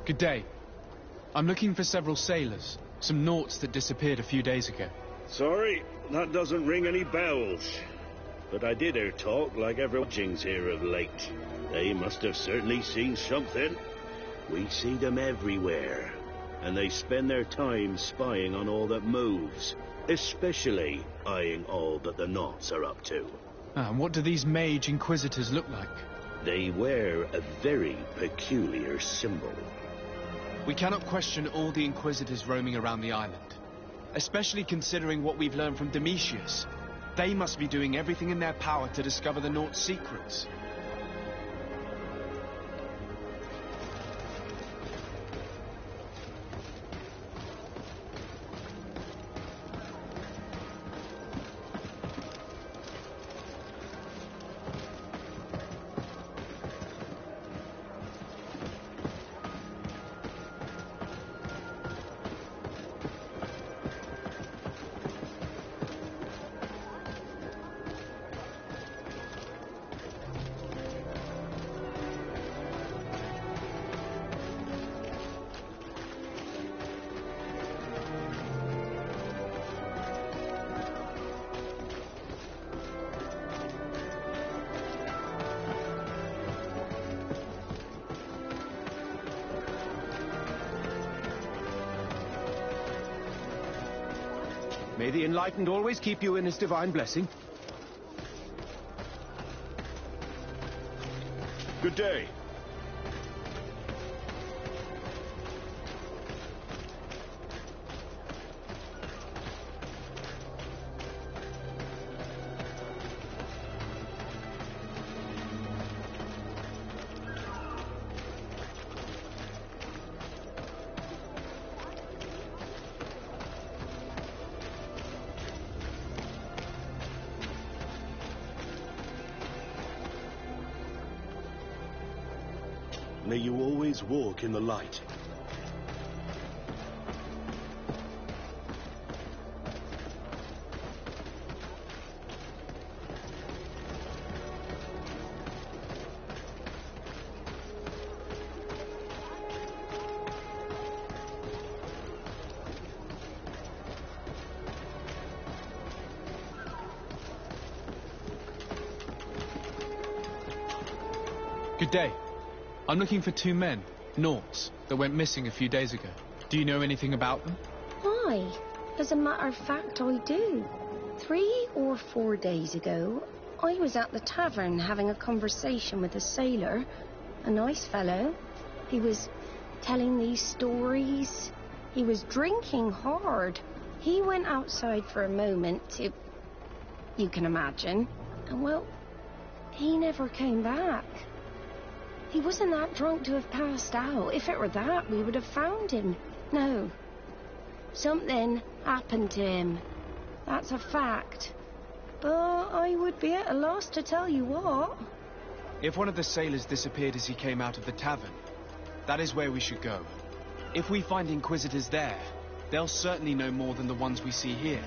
Good day. I'm looking for several sailors, some naughts that disappeared a few days ago. Sorry, that doesn't ring any bells. But I did hear talk like every lodgings here of late. They must have certainly seen something. We see them everywhere, and they spend their time spying on all that moves, especially eyeing all that the Naughts are up to. And what do these mage inquisitors look like? They wear a very peculiar symbol. We cannot question all the inquisitors roaming around the island, especially considering what we've learned from Domitius. They must be doing everything in their power to discover the Naughts' secrets. May the Enlightened always keep you in his divine blessing. Good day. May you always walk in the light. Good day. I'm looking for two men, Naughts, that went missing a few days ago. Do you know anything about them? Why? As a matter of fact, I do. 3 or 4 days ago, I was at the tavern having a conversation with a sailor, a nice fellow. He was telling these stories. He was drinking hard. He went outside for a moment to... you can imagine. And, well, he never came back. He wasn't that drunk to have passed out. If it were that, we would have found him. No. Something happened to him. That's a fact. But I would be at a loss to tell you what. If one of the sailors disappeared as he came out of the tavern, that is where we should go. If we find inquisitors there, they'll certainly know more than the ones we see here.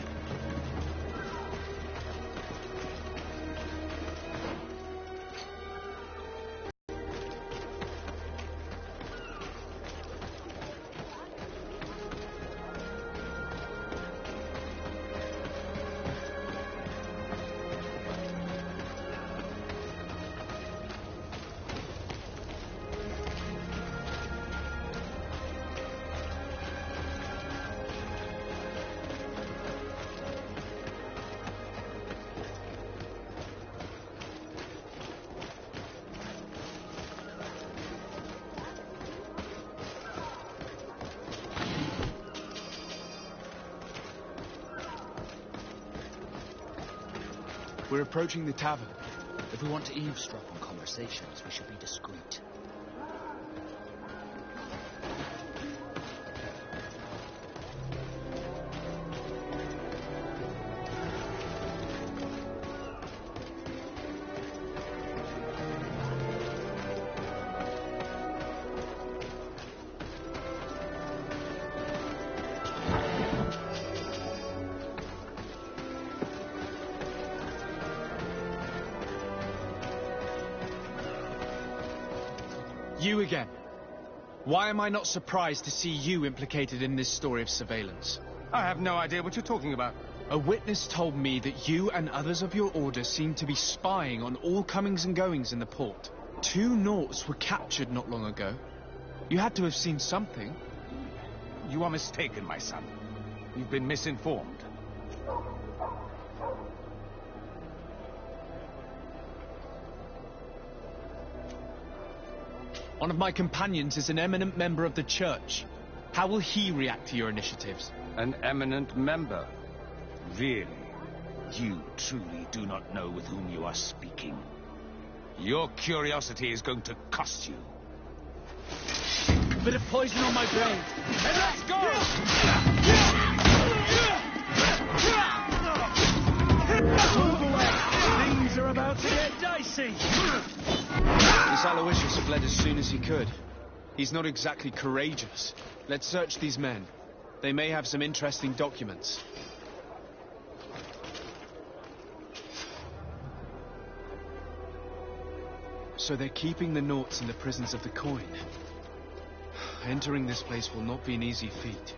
We're approaching the tavern. If we want to eavesdrop on conversations, we should be discreet. You again. Why am I not surprised to see you implicated in this story of surveillance? I have no idea what you're talking about. A witness told me that you and others of your order seem to be spying on all comings and goings in the port. 2 Nauts were captured not long ago. You had to have seen something. You are mistaken, my son. You've been misinformed. One of my companions is an eminent member of the church. How will he react to your initiatives? An eminent member? Really? You truly do not know with whom you are speaking. Your curiosity is going to cost you. A bit of poison on my brain. And let's go! Move away! Things are about to get dicey! This Aloysius fled as soon as he could. He's not exactly courageous. Let's search these men. They may have some interesting documents. So they're keeping the Nauts in the prisons of the coin. Entering this place will not be an easy feat.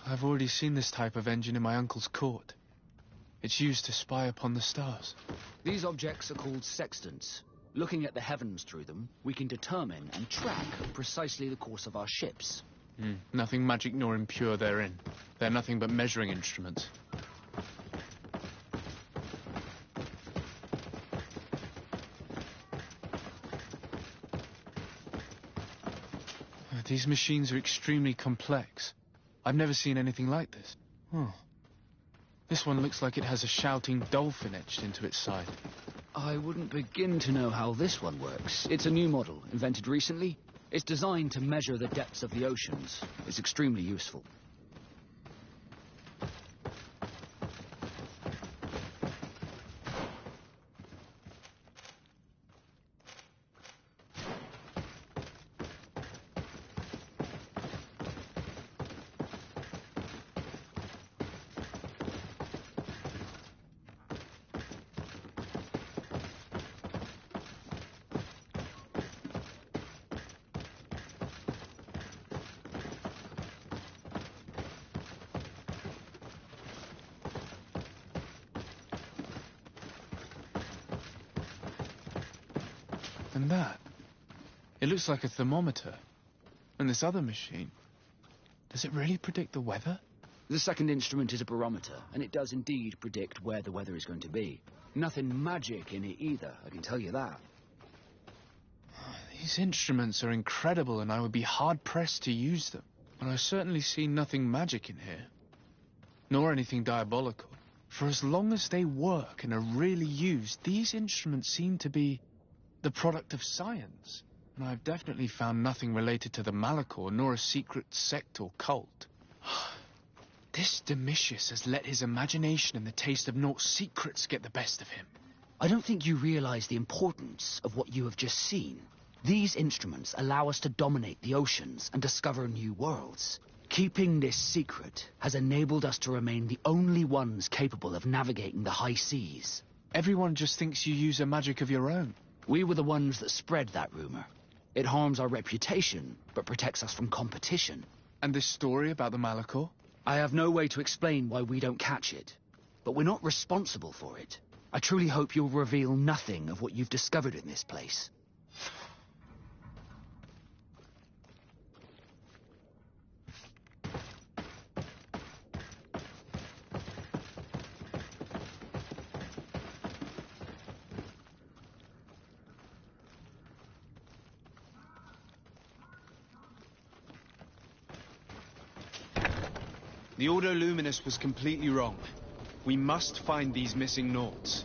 I've already seen this type of engine in my uncle's court. It's used to spy upon the stars. These objects are called sextants. Looking at the heavens through them, we can determine and track precisely the course of our ships. Nothing magic nor impure therein. They're nothing but measuring instruments. These machines are extremely complex. I've never seen anything like this. This one looks like it has a shouting dolphin etched into its side. I wouldn't begin to know how this one works. It's a new model, invented recently. It's designed to measure the depths of the oceans. It's extremely useful. And that, it looks like a thermometer. And this other machine, does it really predict the weather? The second instrument is a barometer, and it does indeed predict where the weather is going to be. Nothing magic in it either, I can tell you that. These instruments are incredible, and I would be hard-pressed to use them. But I certainly see nothing magic in here. Nor anything diabolical. For as long as they work and are really used, these instruments seem to be the product of science. And I've definitely found nothing related to the Malachor, nor a secret sect or cult. This Domitius has let his imagination and the taste of Naught's secrets get the best of him. I don't think you realize the importance of what you have just seen. These instruments allow us to dominate the oceans and discover new worlds. Keeping this secret has enabled us to remain the only ones capable of navigating the high seas. Everyone just thinks you use a magic of your own. We were the ones that spread that rumor. It harms our reputation, but protects us from competition. And this story about the Malachor? I have no way to explain why we don't catch it, but we're not responsible for it. I truly hope you'll reveal nothing of what you've discovered in this place. The Ordo Luminous was completely wrong. We must find these missing Naughts.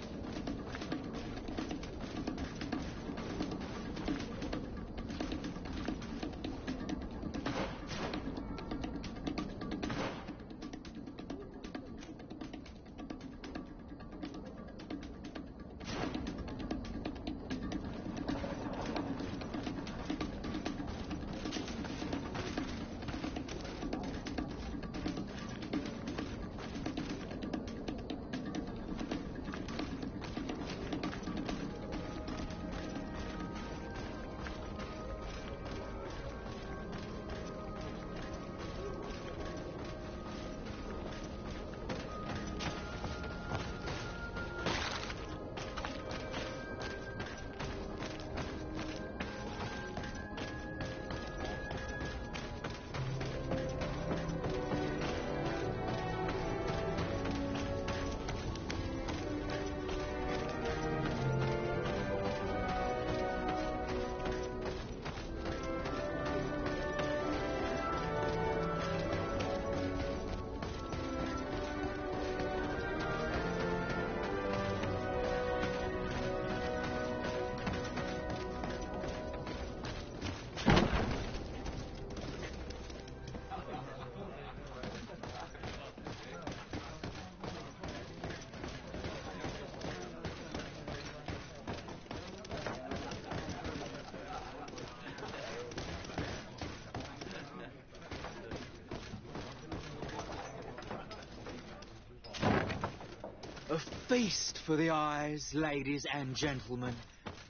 A feast for the eyes, ladies and gentlemen,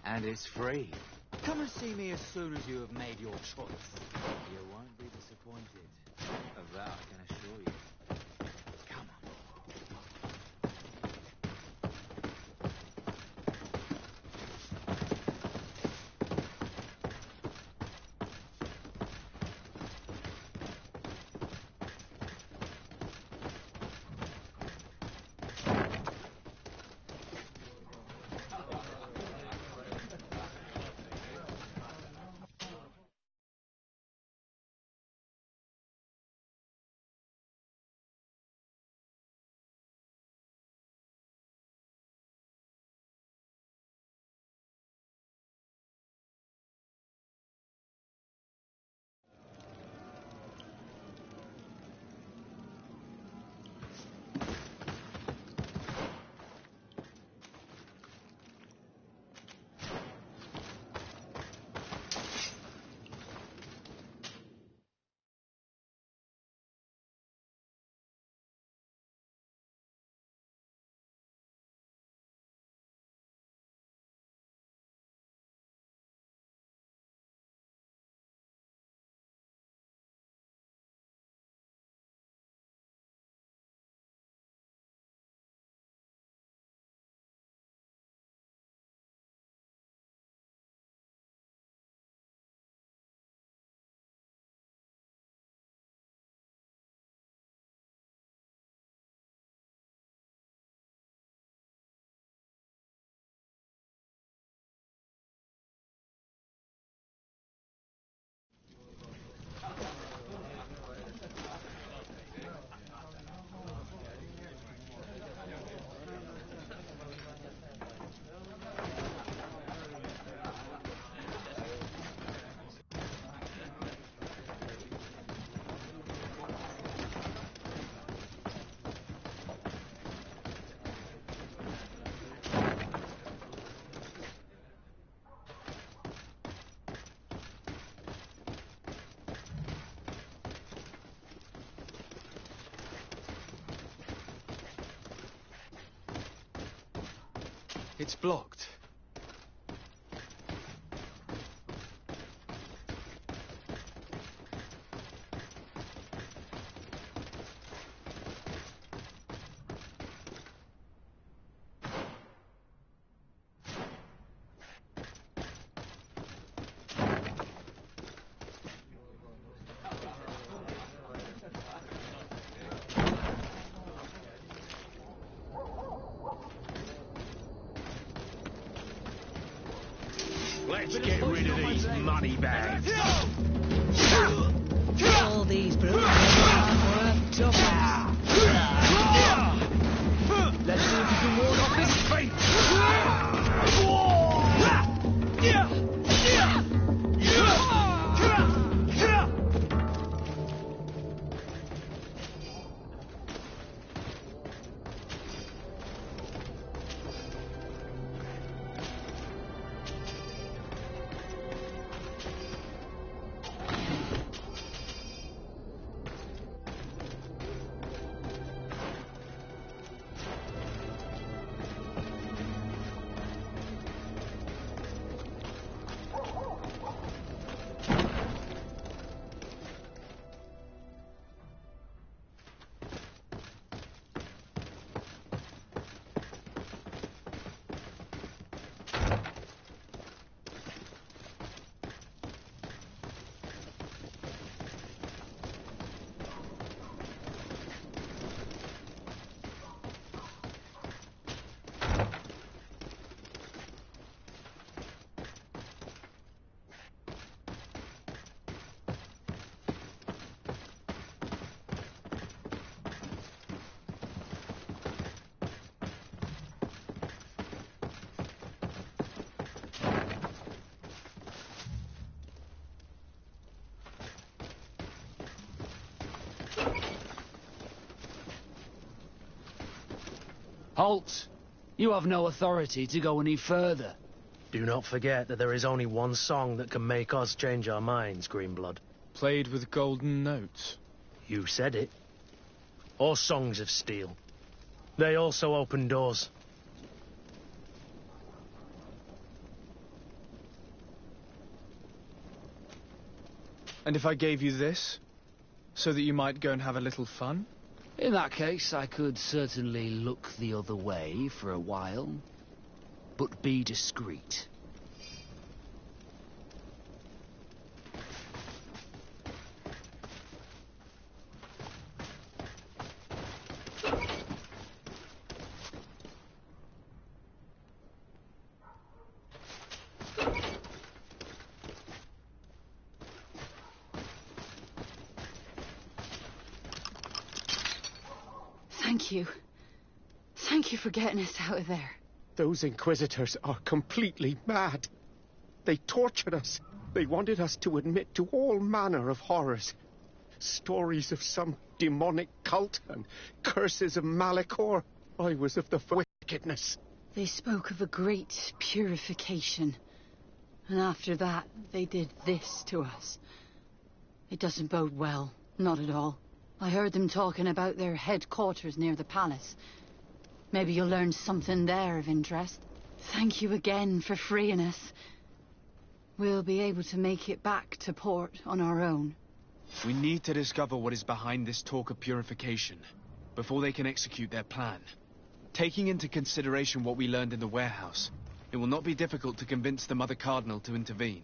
and it's free. Come and see me as soon as you have made your choice. You won't be disappointed. Of that I can assure you. It's blocked. Let's get rid of these money bags. All these brutes are worth double. Let's see if you can ward off his fate. Halt! You have no authority to go any further. Do not forget that there is only one song that can make us change our minds, Greenblood. Played with golden notes. You said it. Or songs of steel. They also open doors. And if I gave you this, so that you might go and have a little fun? In that case, I could certainly look the other way for a while. But be discreet. Thank you. Thank you for getting us out of there. Those Inquisitors are completely mad. They tortured us. They wanted us to admit to all manner of horrors. Stories of some demonic cult and curses of Malachor. I was of the wickedness. They spoke of a great purification. And after that, they did this to us. It doesn't bode well. Not at all. I heard them talking about their headquarters near the palace. Maybe you'll learn something there of interest. Thank you again for freeing us. We'll be able to make it back to port on our own. We need to discover what is behind this talk of purification, before they can execute their plan. Taking into consideration what we learned in the warehouse, it will not be difficult to convince the Mother Cardinal to intervene.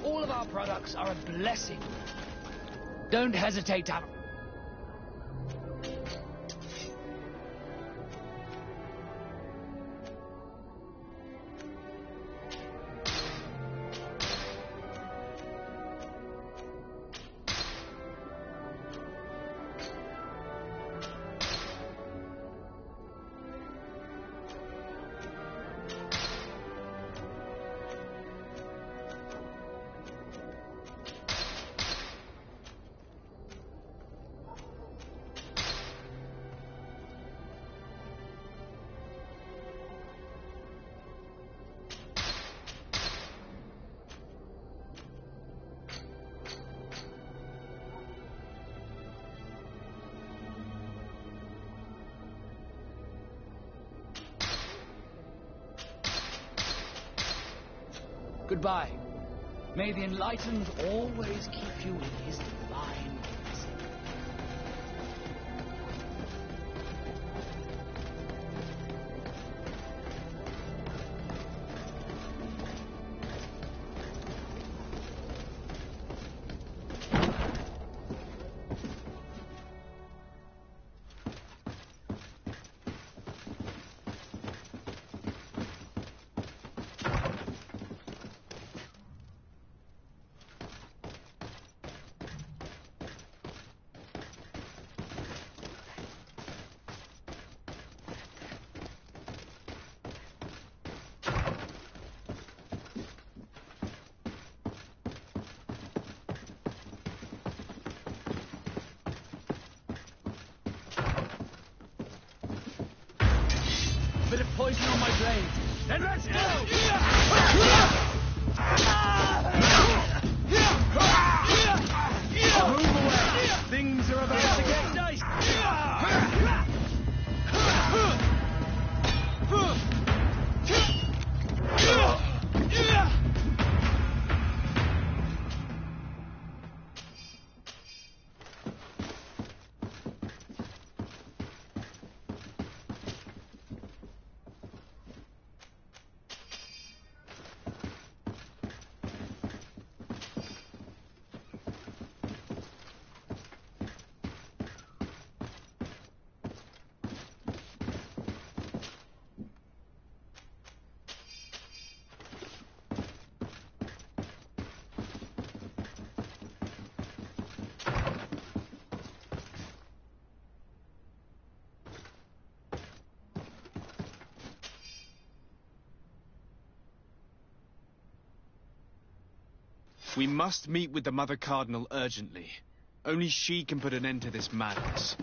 All of our products are a blessing. Don't hesitate to have... Goodbye. May the Enlightened always keep you in his divine blessing. Bit of poison on my blade. Then let's go! Move away! Things are about to get dicey! We must meet with the Mother Cardinal urgently. Only she can put an end to this madness.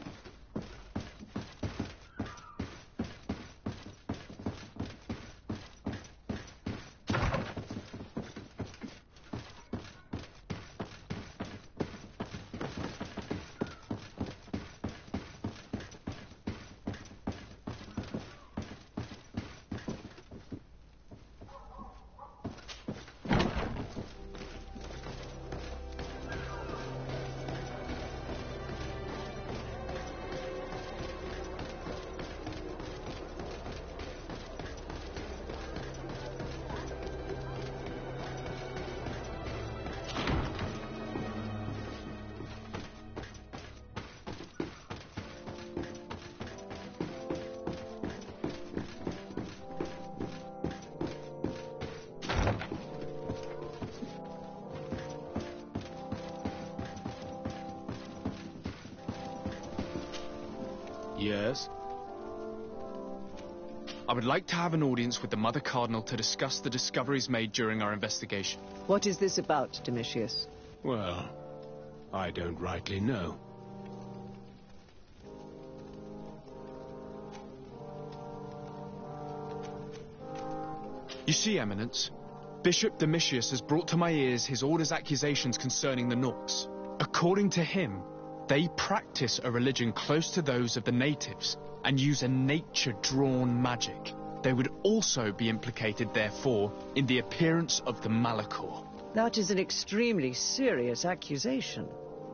Yes? I would like to have an audience with the Mother Cardinal to discuss the discoveries made during our investigation. What is this about, Domitius? Well, I don't rightly know. You see, Eminence, Bishop Domitius has brought to my ears his order's accusations concerning the Norks. According to him, they practice a religion close to those of the natives and use a nature-drawn magic. They would also be implicated, therefore, in the appearance of the Malachor. That is an extremely serious accusation.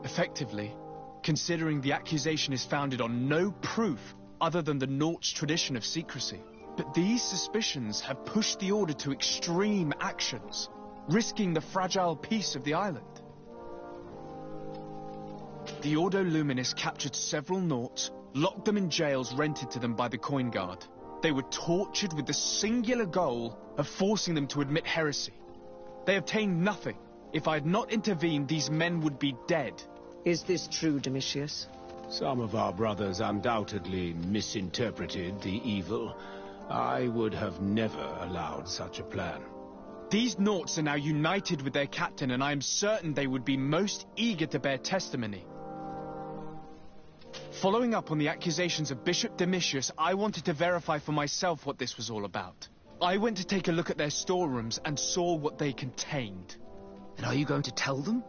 Effectively, considering the accusation is founded on no proof other than the Naut's tradition of secrecy. But these suspicions have pushed the Order to extreme actions. risking the fragile peace of the island. The Ordo Luminis captured several Nauts, locked them in jails rented to them by the Coin Guard. They were tortured with the singular goal of forcing them to admit heresy. They obtained nothing. If I had not intervened, these men would be dead. Is this true, Domitius? Some of our brothers undoubtedly misinterpreted the evil. I would have never allowed such a plan. These Nauts are now united with their captain, and I am certain they would be most eager to bear testimony. Following up on the accusations of Bishop Domitius, I wanted to verify for myself what this was all about. I went to take a look at their storerooms and saw what they contained. And are you going to tell them?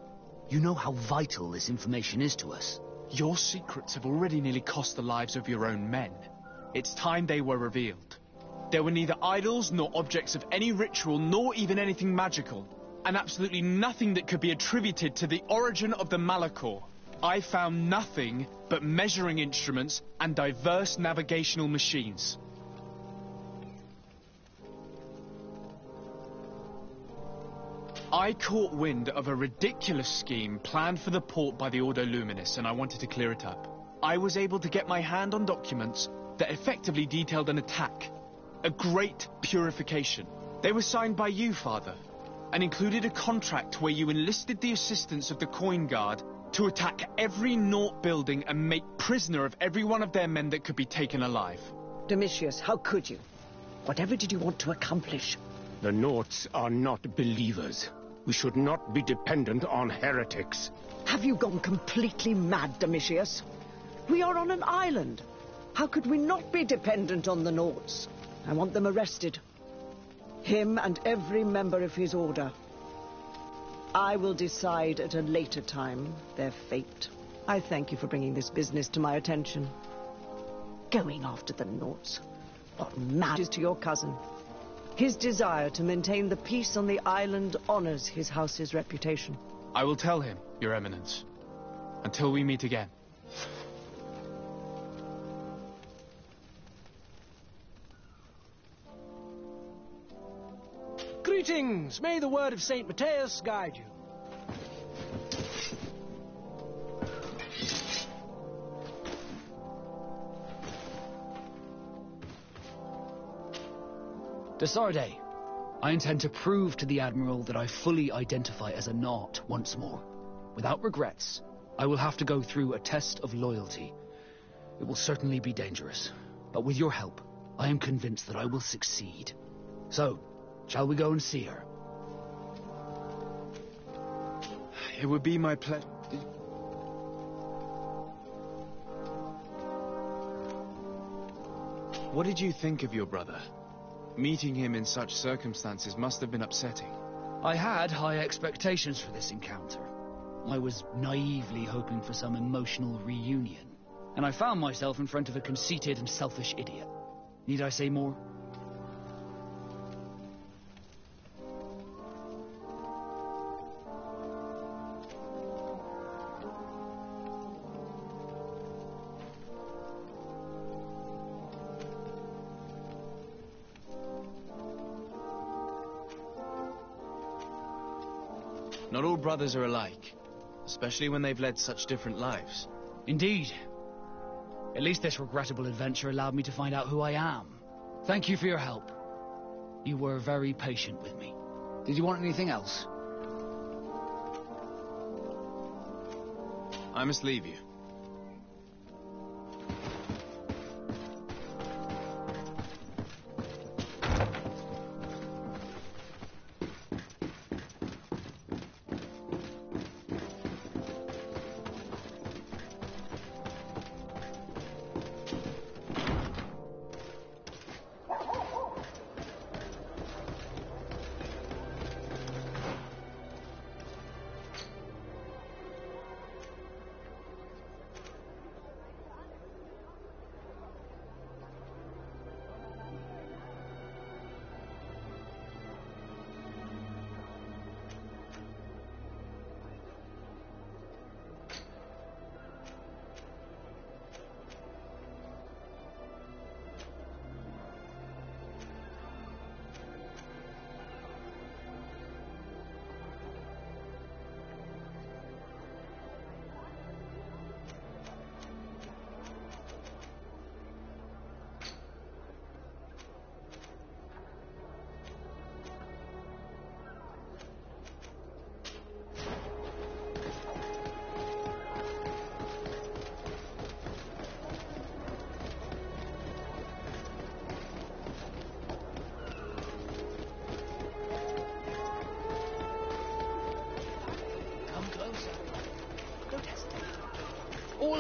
You know how vital this information is to us. Your secrets have already nearly cost the lives of your own men. It's time they were revealed. There were neither idols nor objects of any ritual, nor even anything magical, and absolutely nothing that could be attributed to the origin of the Malachor. I found nothing but measuring instruments and diverse navigational machines. I caught wind of a ridiculous scheme planned for the port by the Ordo Luminis, and I wanted to clear it up. I was able to get my hand on documents that effectively detailed an attack. A great purification. They were signed by you, Father, and included a contract where you enlisted the assistance of the Coin Guard to attack every Naut building and make prisoner of every one of their men that could be taken alive. Domitius, how could you? Whatever did you want to accomplish? The Nauts are not believers. We should not be dependent on heretics. Have you gone completely mad, Domitius? We are on an island. How could we not be dependent on the Nauts? I want them arrested. Him and every member of his order. I will decide at a later time their fate. I thank you for bringing this business to my attention. Going after the Nauts. What matters to your cousin? His desire to maintain the peace on the island honors his house's reputation. I will tell him, Your Eminence. Until we meet again. Greetings! May the word of St. Matthias guide you. Desarde, I intend to prove to the Admiral that I fully identify as a Naut once more. Without regrets, I will have to go through a test of loyalty. It will certainly be dangerous, but with your help, I am convinced that I will succeed. So, shall we go and see her? It would be my pleasure. What did you think of your brother? Meeting him in such circumstances must have been upsetting. I had high expectations for this encounter. I was naively hoping for some emotional reunion, and I found myself in front of a conceited and selfish idiot. Need I say more? Not all brothers are alike, especially when they've led such different lives. Indeed. At least this regrettable adventure allowed me to find out who I am. Thank you for your help. You were very patient with me. Did you want anything else? I must leave you.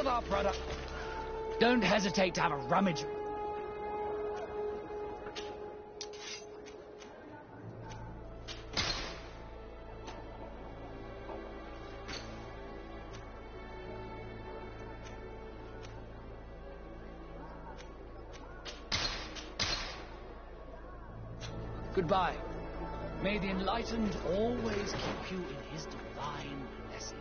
of our product. Don't hesitate to have a rummage. Goodbye. May the Enlightened always keep you in his divine blessing.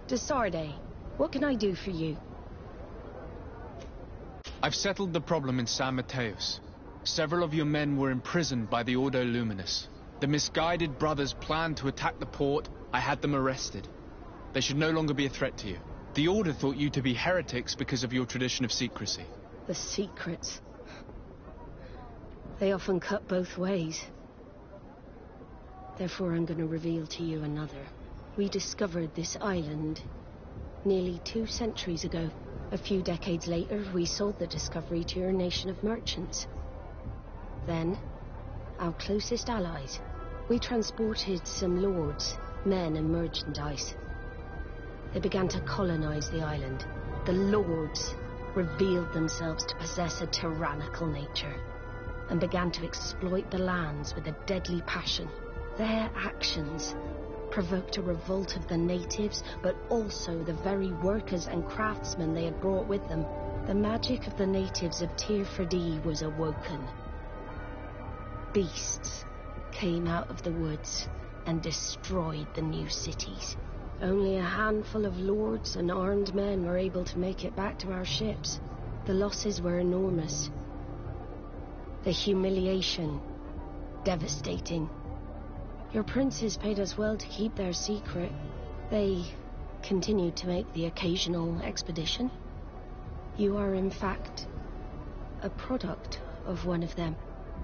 Desarde, what can I do for you? I've settled the problem in San Mateos. Several of your men were imprisoned by the Ordo Luminous. The misguided brothers planned to attack the port. I had them arrested. They should no longer be a threat to you. The Order thought you to be heretics because of your tradition of secrecy. The secrets. They often cut both ways. Therefore, I'm going to reveal to you another. We discovered this island nearly 2 centuries ago. A few decades later, we sold the discovery to your nation of merchants. Then, our closest allies. We transported some lords, men and merchandise. They began to colonize the island. The lords revealed themselves to possess a tyrannical nature and began to exploit the lands with a deadly passion. Their actions provoked a revolt of the natives, but also the very workers and craftsmen they had brought with them. The magic of the natives of Tir-Fadi was awoken. Beasts came out of the woods and destroyed the new cities. Only a handful of lords and armed men were able to make it back to our ships. The losses were enormous. The humiliation, devastating. Your princes paid us well to keep their secret. They continued to make the occasional expedition. You are, in fact, a product of one of them.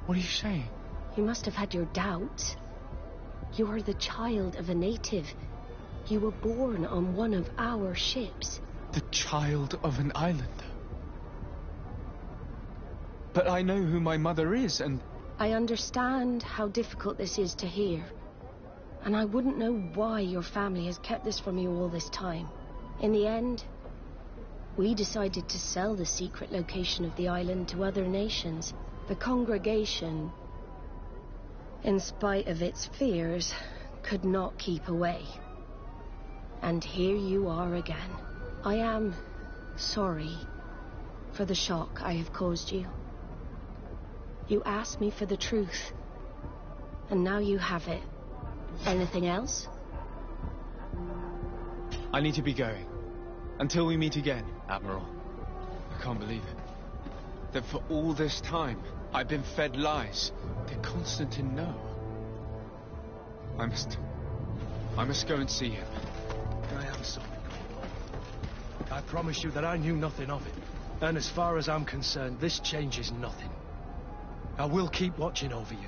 What are you saying? You must have had your doubts. You are the child of a native. You were born on one of our ships. The child of an islander. But I know who my mother is, and... I understand how difficult this is to hear. And I wouldn't know why your family has kept this from you all this time. In the end, we decided to sell the secret location of the island to other nations. The congregation, in spite of its fears, could not keep away. And here you are again. I am sorry for the shock I have caused you. You asked me for the truth, and now you have it. Anything else? I need to be going. Until we meet again, Admiral. I can't believe it. That for all this time, I've been fed lies. Did Constantine know? I must go and see him. I am sorry. I promise you that I knew nothing of it. And as far as I'm concerned, this changes nothing. I will keep watching over you.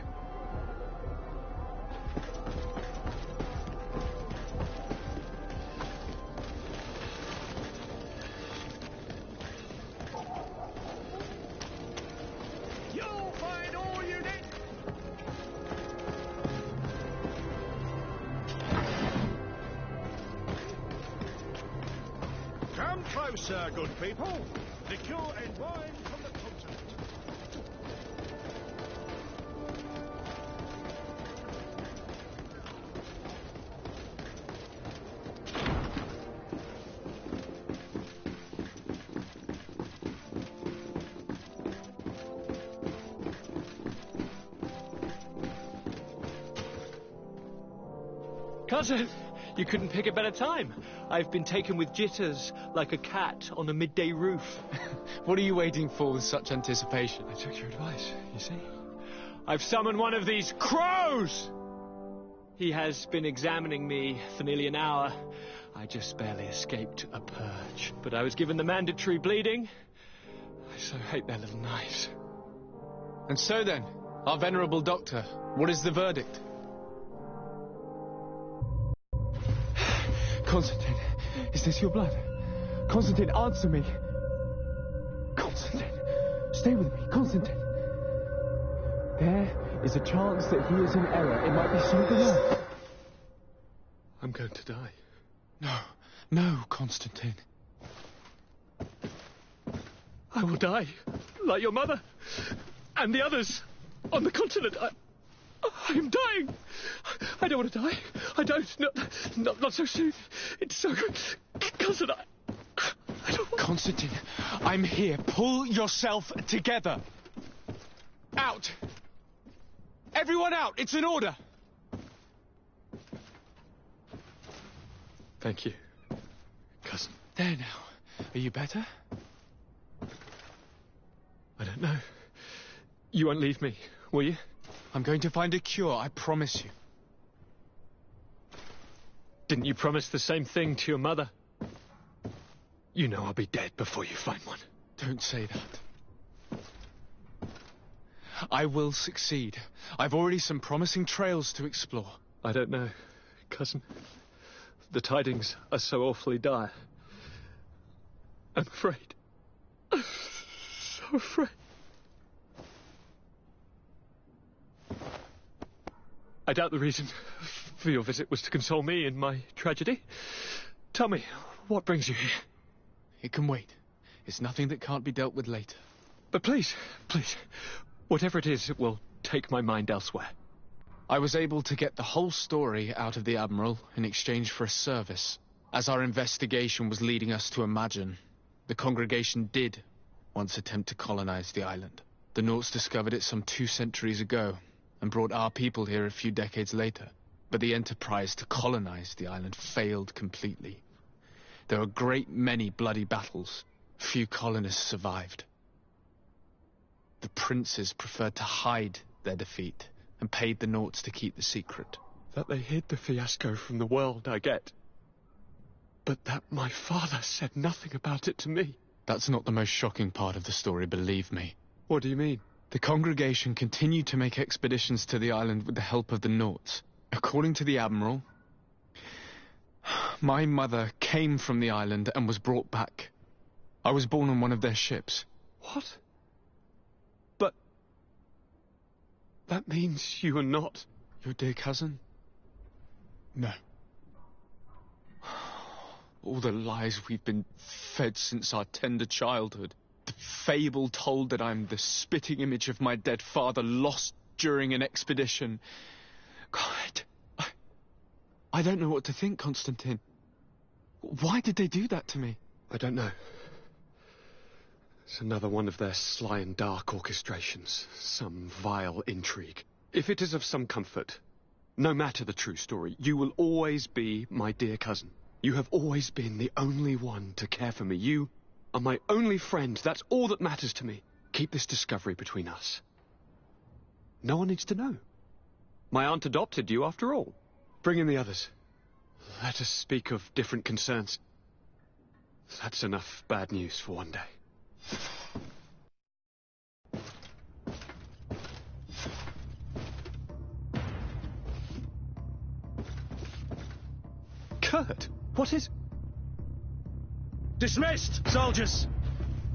You'll find all you need. Come closer, good people. Liqueur and wine from the continent. Cousin, you couldn't pick a better time. I've been taken with jitters, like a cat on a midday roof. What are you waiting for with such anticipation? I took your advice, you see. I've summoned one of these crows! He has been examining me for nearly an hour. I just barely escaped a purge. But I was given the mandatory bleeding. I so hate their little knives. And so then, our venerable doctor, what is the verdict? Constantine, is this your blood? Constantine, answer me. Constantine, stay with me, Constantine. There is a chance that he is in error. It might be something else. I'm going to die. No, Constantine. I will die, like your mother, and the others on the continent. I'm dying. I don't want to die. I don't. Not so soon. It's so... Cousin, I don't want... Constantine, I'm here. Pull yourself together. Out. Everyone out. It's an order. Thank you, cousin. There now. Are you better? I don't know. You won't leave me, will you? I'm going to find a cure, I promise you. Didn't you promise the same thing to your mother? You know I'll be dead before you find one. Don't say that. I will succeed. I've already some promising trails to explore. I don't know, cousin. The tidings are so awfully dire. I'm afraid. I'm so afraid. I doubt the reason for your visit was to console me in my tragedy. Tell me, what brings you here? It can wait. It's nothing that can't be dealt with later. But please, whatever it is, it will take my mind elsewhere. I was able to get the whole story out of the Admiral in exchange for a service. As our investigation was leading us to imagine, the congregation did once attempt to colonize the island. The Nauts discovered it some 2 centuries ago, and brought our people here a few decades later. But the enterprise to colonize the island failed completely. There were a great many bloody battles. Few colonists survived. The princes preferred to hide their defeat, and paid the Nauts to keep the secret. That they hid the fiasco from the world, I get. But that my father said nothing about it to me. That's not the most shocking part of the story, believe me. What do you mean? The congregation continued to make expeditions to the island with the help of the Nauts. According to the Admiral, My mother came from the island and was brought back. I was born on one of their ships. What? But... that means you are not... Your dear cousin? No. All the lies we've been fed since our tender childhood. The fable told that I'm the spitting image of my dead father, lost during an expedition. God, I don't know what to think, Constantine. Why did they do that to me? I don't know. It's another one of their sly and dark orchestrations. Some vile intrigue. If it is of some comfort, no matter the true story, you will always be my dear cousin. You have always been the only one to care for me. You are my only friend. That's all that matters to me. Keep this discovery between us. No one needs to know. My aunt adopted you after all. Bring in the others. Let us speak of different concerns. That's enough bad news for one day. Kurt, what is... Dismissed, soldiers!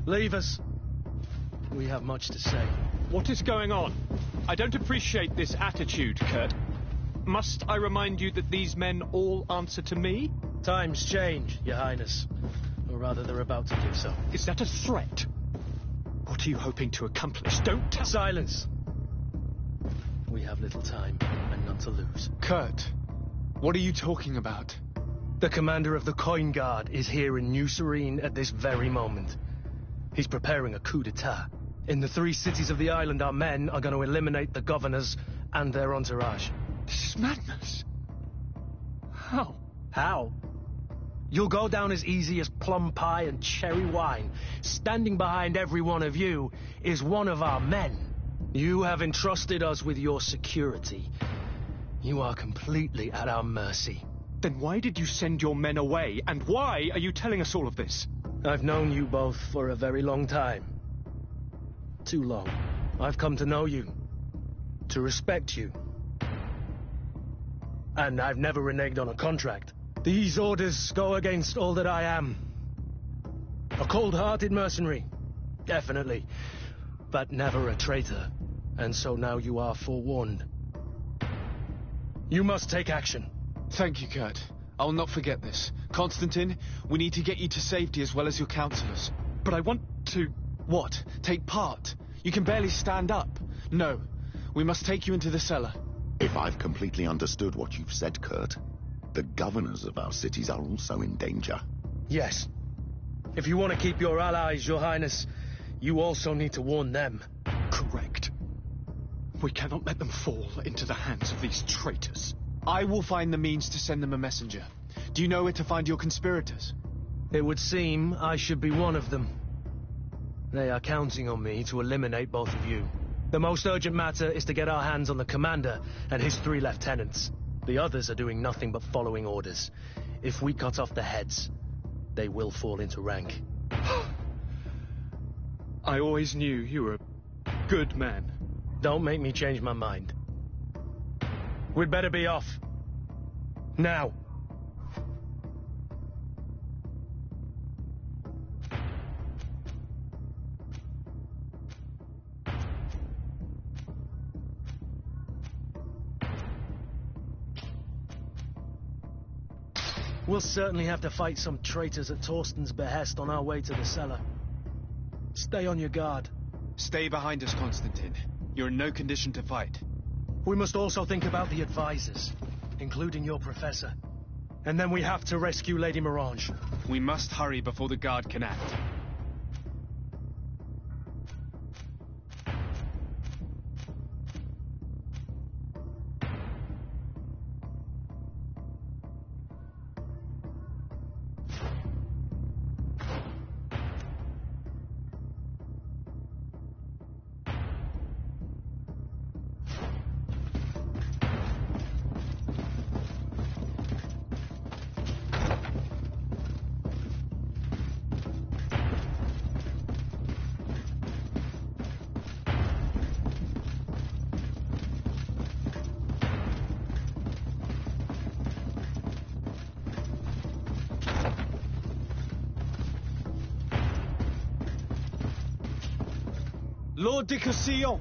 Leave us. We have much to say. What is going on? I don't appreciate this attitude, Kurt. Must I remind you that these men all answer to me? Times change, Your Highness. Or rather, they're about to do so. Is that a threat? What are you hoping to accomplish? Don't tell... Silence! We have little time, and none to lose. Kurt, what are you talking about? The commander of the Coin Guard is here in New Serene at this very moment. He's preparing a coup d'etat. In the 3 cities of the island, our men are going to eliminate the governors and their entourage. This is madness. How? How? You'll go down as easy as plum pie and cherry wine. Standing behind every one of you is one of our men. You have entrusted us with your security. You are completely at our mercy. Then why did you send your men away? And why are you telling us all of this? I've known you both for a very long time. Too long. I've come to know you. To respect you. And I've never reneged on a contract. These orders go against all that I am. A cold-hearted mercenary. Definitely. But never a traitor. And so now you are forewarned. You must take action. Thank you, Kurt. I will not forget this. Constantine, we need to get you to safety as well as your counselors. But I want to... What? Take part? You can barely stand up. No. We must take you into the cellar. If I've completely understood what you've said, Kurt, the governors of our cities are also in danger. Yes. If you want to keep your allies, Your Highness, you also need to warn them. Correct. We cannot let them fall into the hands of these traitors. I will find the means to send them a messenger. Do you know where to find your conspirators? It would seem I should be one of them. They are counting on me to eliminate both of you. The most urgent matter is to get our hands on the commander and his 3 lieutenants. The others are doing nothing but following orders. If we cut off the heads, they will fall into rank. I always knew you were a good man. Don't make me change my mind. We'd better be off. Now. We'll certainly have to fight some traitors at Torsten's behest on our way to the cellar. Stay on your guard. Stay behind us, Constantine. You're in no condition to fight. We must also think about the advisors, including your professor. And then we have to rescue Lady Mirange. We must hurry before the guard can act. Lord de Castillon!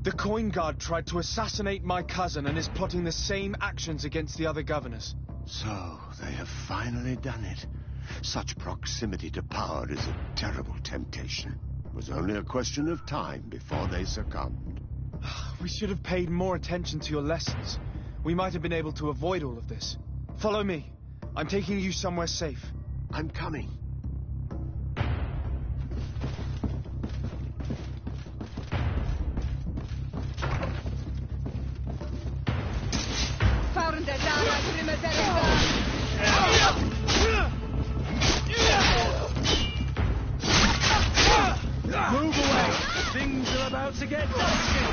The Coin Guard tried to assassinate my cousin and is plotting the same actions against the other governors. So, they have finally done it. Such proximity to power is a terrible temptation. It was only a question of time before they succumbed. We should have paid more attention to your lessons. We might have been able to avoid all of this. Follow me. I'm taking you somewhere safe. I'm coming. Move away! Things are about to get dicey!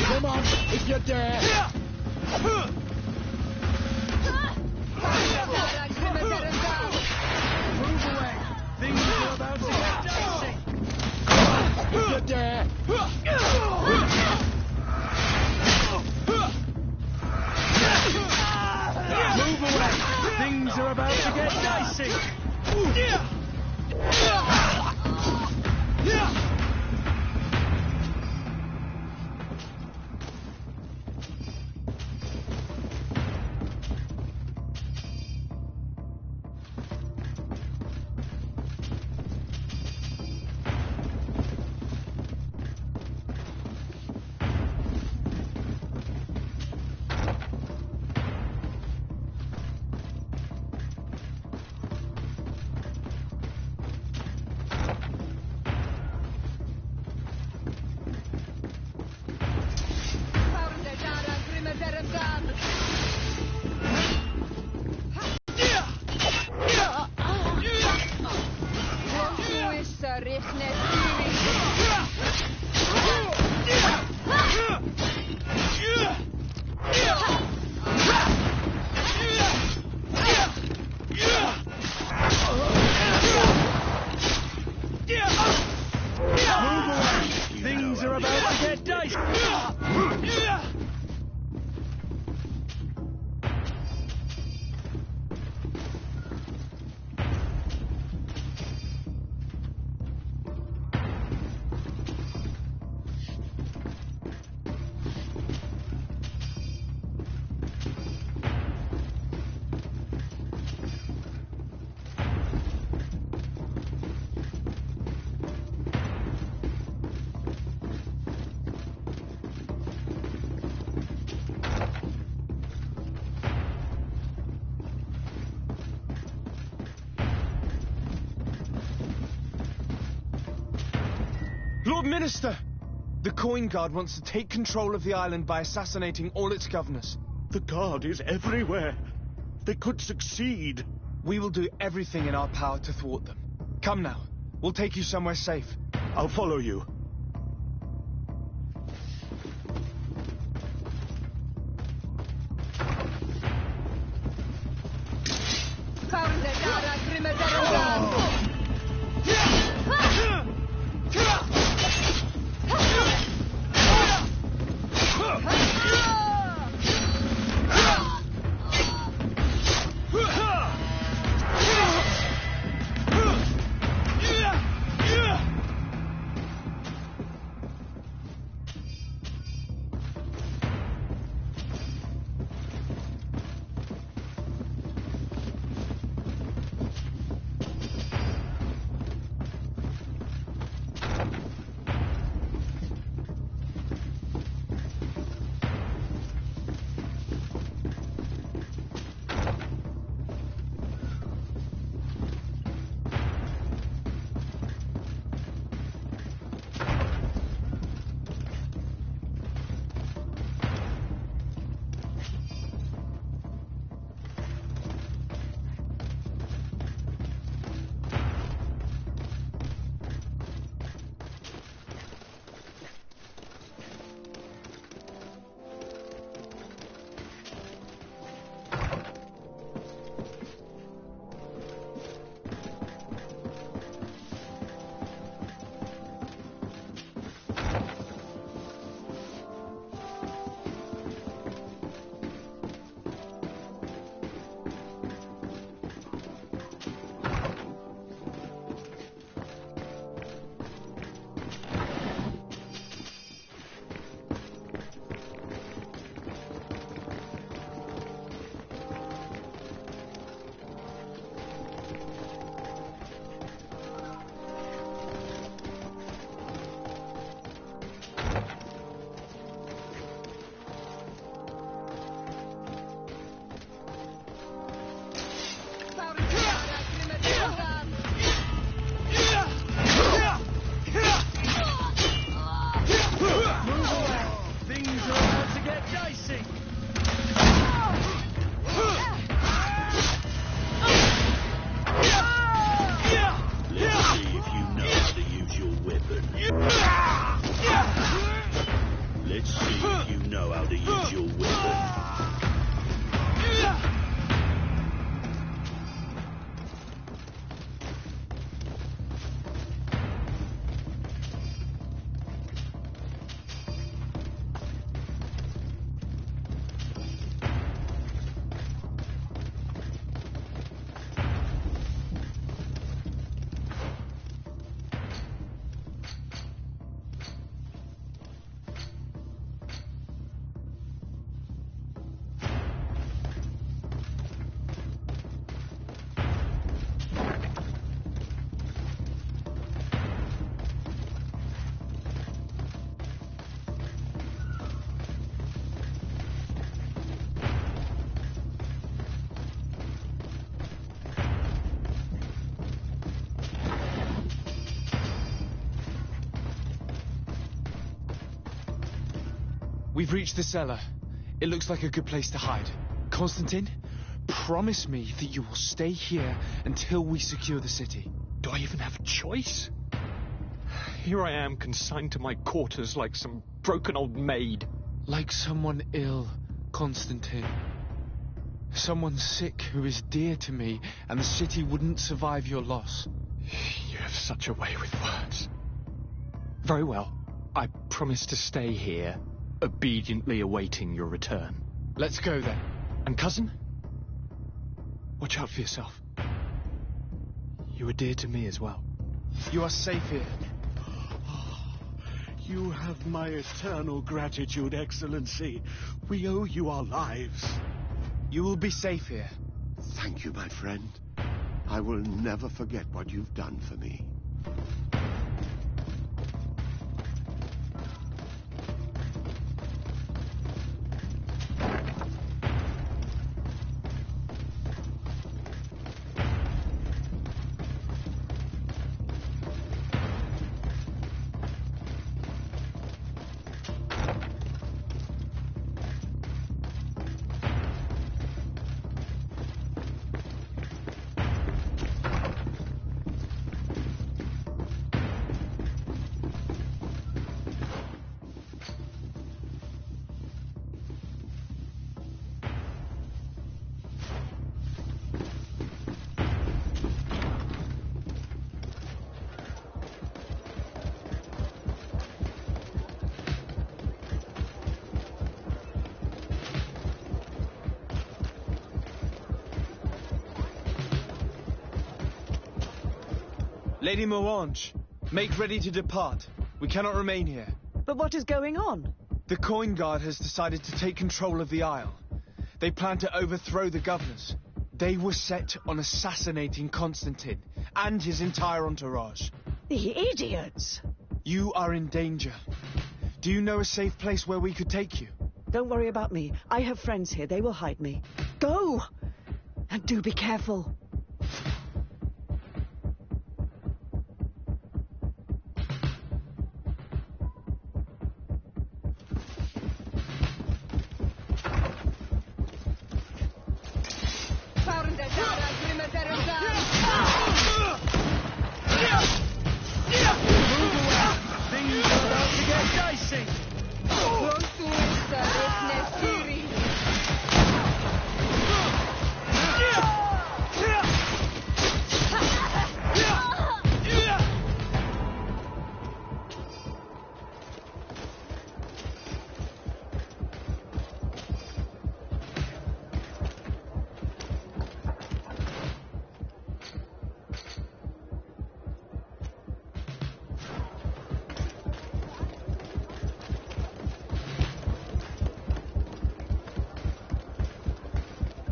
Come on, if you dare! Move away! Things are about to get dicey! If you dare! Move away! Things are about to get dicey! Things are about to get dicey! Lord Minister! The Coin Guard wants to take control of the island by assassinating all its governors. The Guard is everywhere. They could succeed. We will do everything in our power to thwart them. Come now. We'll take you somewhere safe. I'll follow you. We've reached the cellar. It looks like a good place to hide. Constantine, promise me that you will stay here until we secure the city. Do I even have a choice? Here I am, consigned to my quarters like some broken old maid. Like someone ill, Constantine. Someone sick who is dear to me, and the city wouldn't survive your loss. You have such a way with words. Very well. I promise to stay here, obediently awaiting your return. Let's go then. And cousin? Watch out for yourself. You are dear to me as well. You are safe here. You have my eternal gratitude, Excellency. We owe you our lives. You will be safe here. Thank you, my friend. I will never forget what you've done for me. Lady Moange, make ready to depart. We cannot remain here. But what is going on? The Coin Guard has decided to take control of the Isle. They plan to overthrow the governors. They were set on assassinating Constantine and his entire entourage. The idiots! You are in danger. Do you know a safe place where we could take you? Don't worry about me. I have friends here. They will hide me. Go! And do be careful.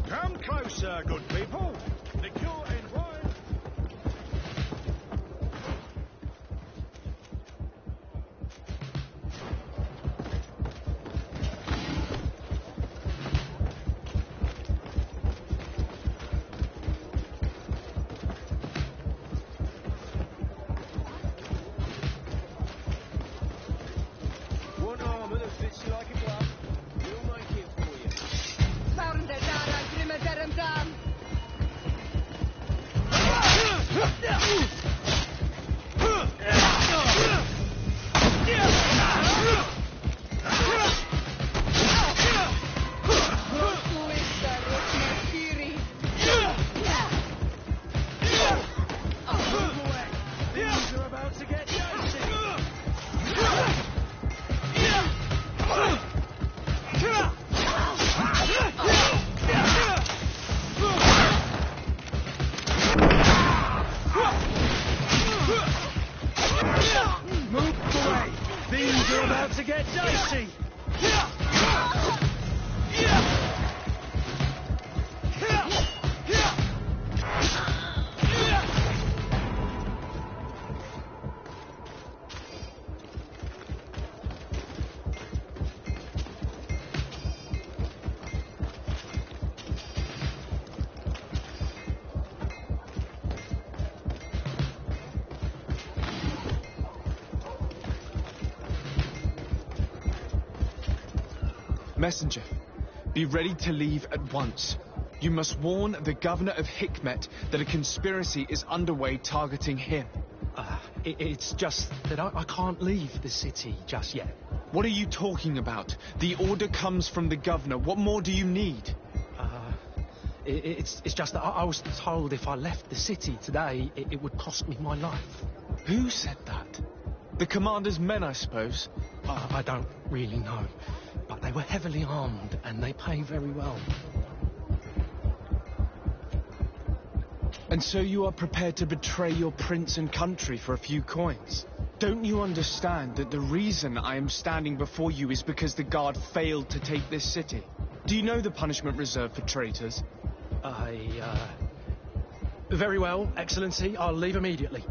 Come closer, good people. Liqueur and wine. One armor that fits you like a glove. We'll make it for you. Things are about to get dicey. Move away! Things are about to get dicey! Messenger, be ready to leave at once. You must warn the governor of Hikmet that a conspiracy is underway targeting him. It's just that I can't leave the city just yet. What are you talking about? The order comes from the governor. What more do you need? It's just that I was told if I left the city today, it would cost me my life. Who said that? The commander's men, I suppose? I don't really know. But they were heavily armed, and they pay very well. And so you are prepared to betray your prince and country for a few coins? Don't you understand that the reason I am standing before you is because the guard failed to take this city? Do you know the punishment reserved for traitors? Very well, Excellency. I'll leave immediately.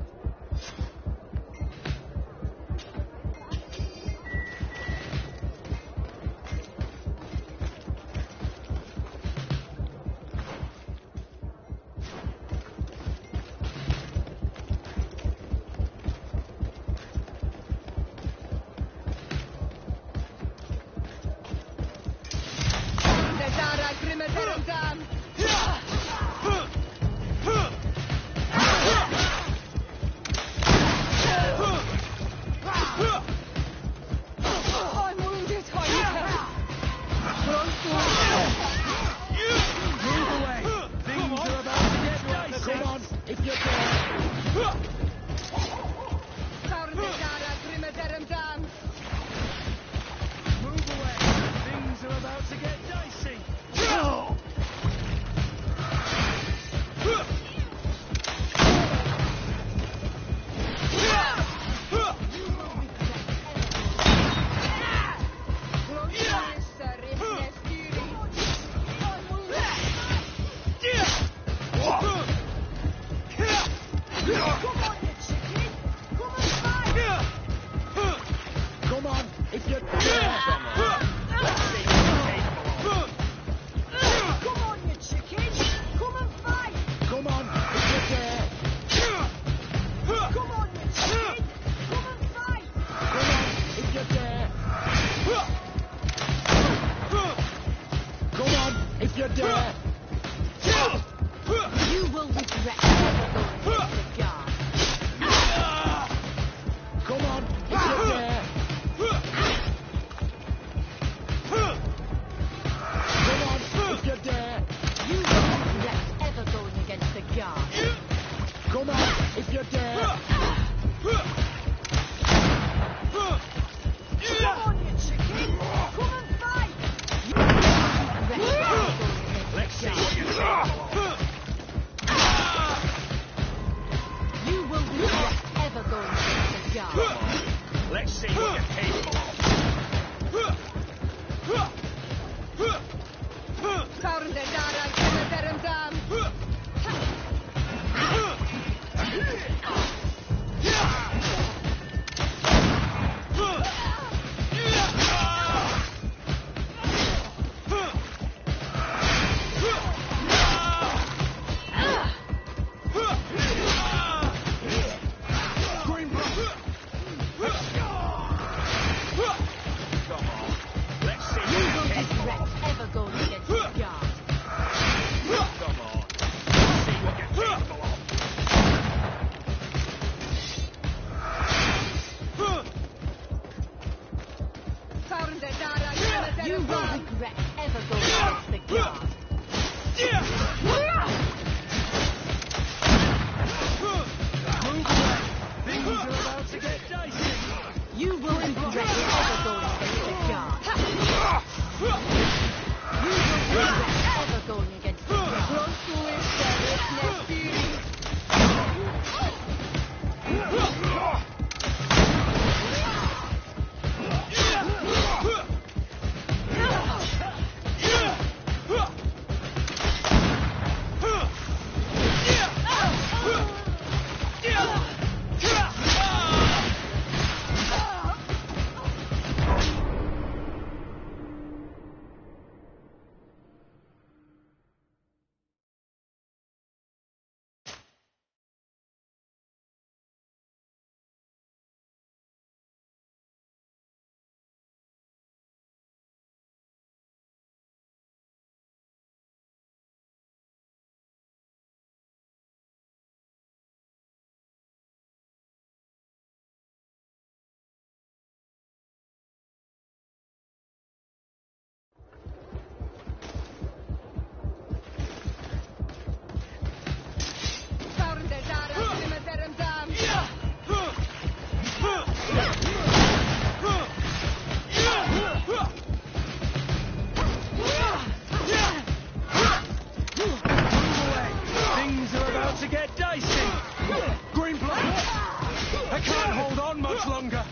much longer!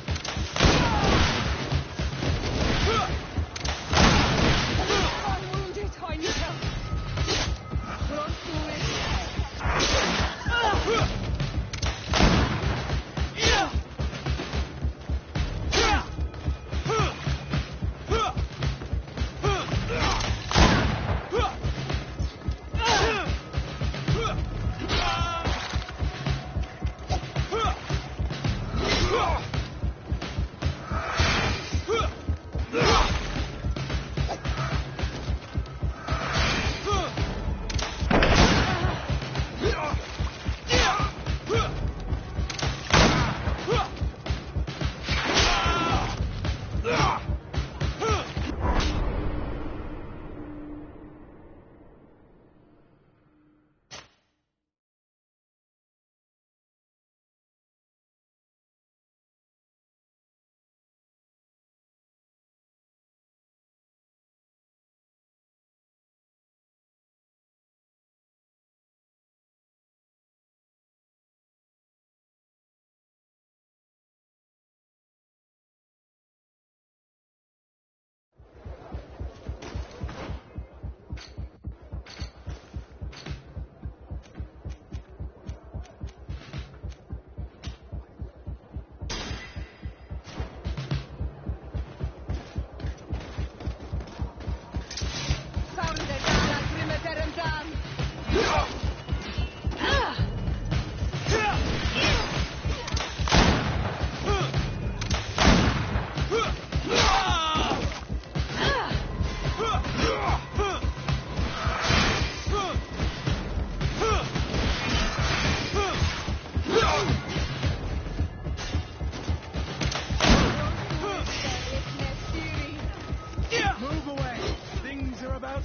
I'm wounded, I need help. Don't do it.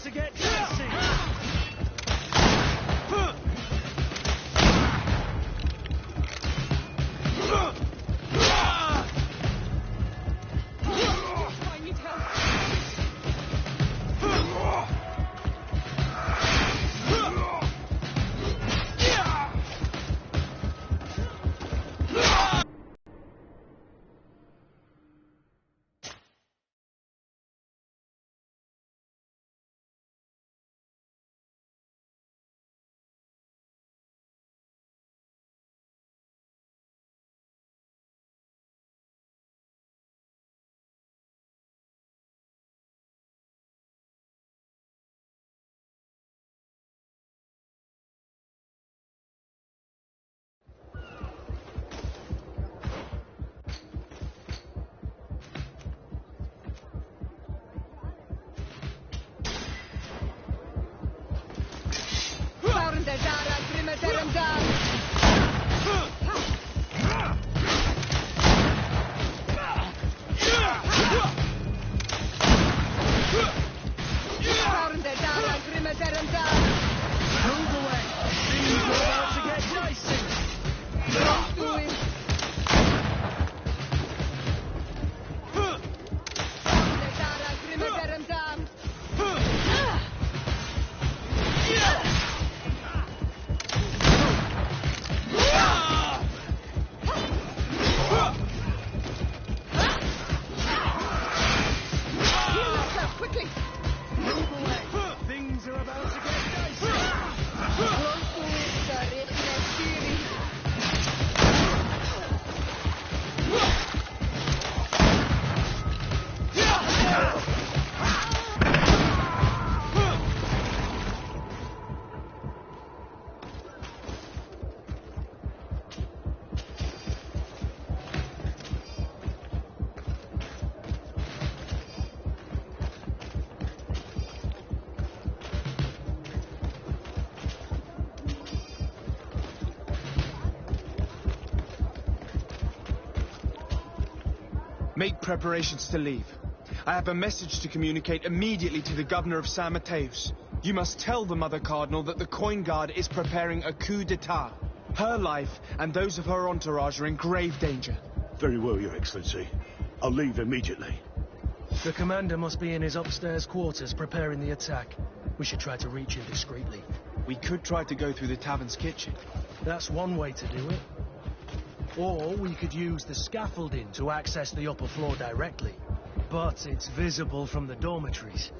To get dicey. I need help. Make preparations to leave. I have a message to communicate immediately to the governor of San Mateus. You must tell the Mother Cardinal that the Coin Guard is preparing a coup d'etat. Her life and those of her entourage are in grave danger. Very well, Your Excellency. I'll leave immediately. The commander must be in his upstairs quarters preparing the attack. We should try to reach him discreetly. We could try to go through the tavern's kitchen. That's one way to do it. Or we could use the scaffolding to access the upper floor directly. But it's visible from the dormitories.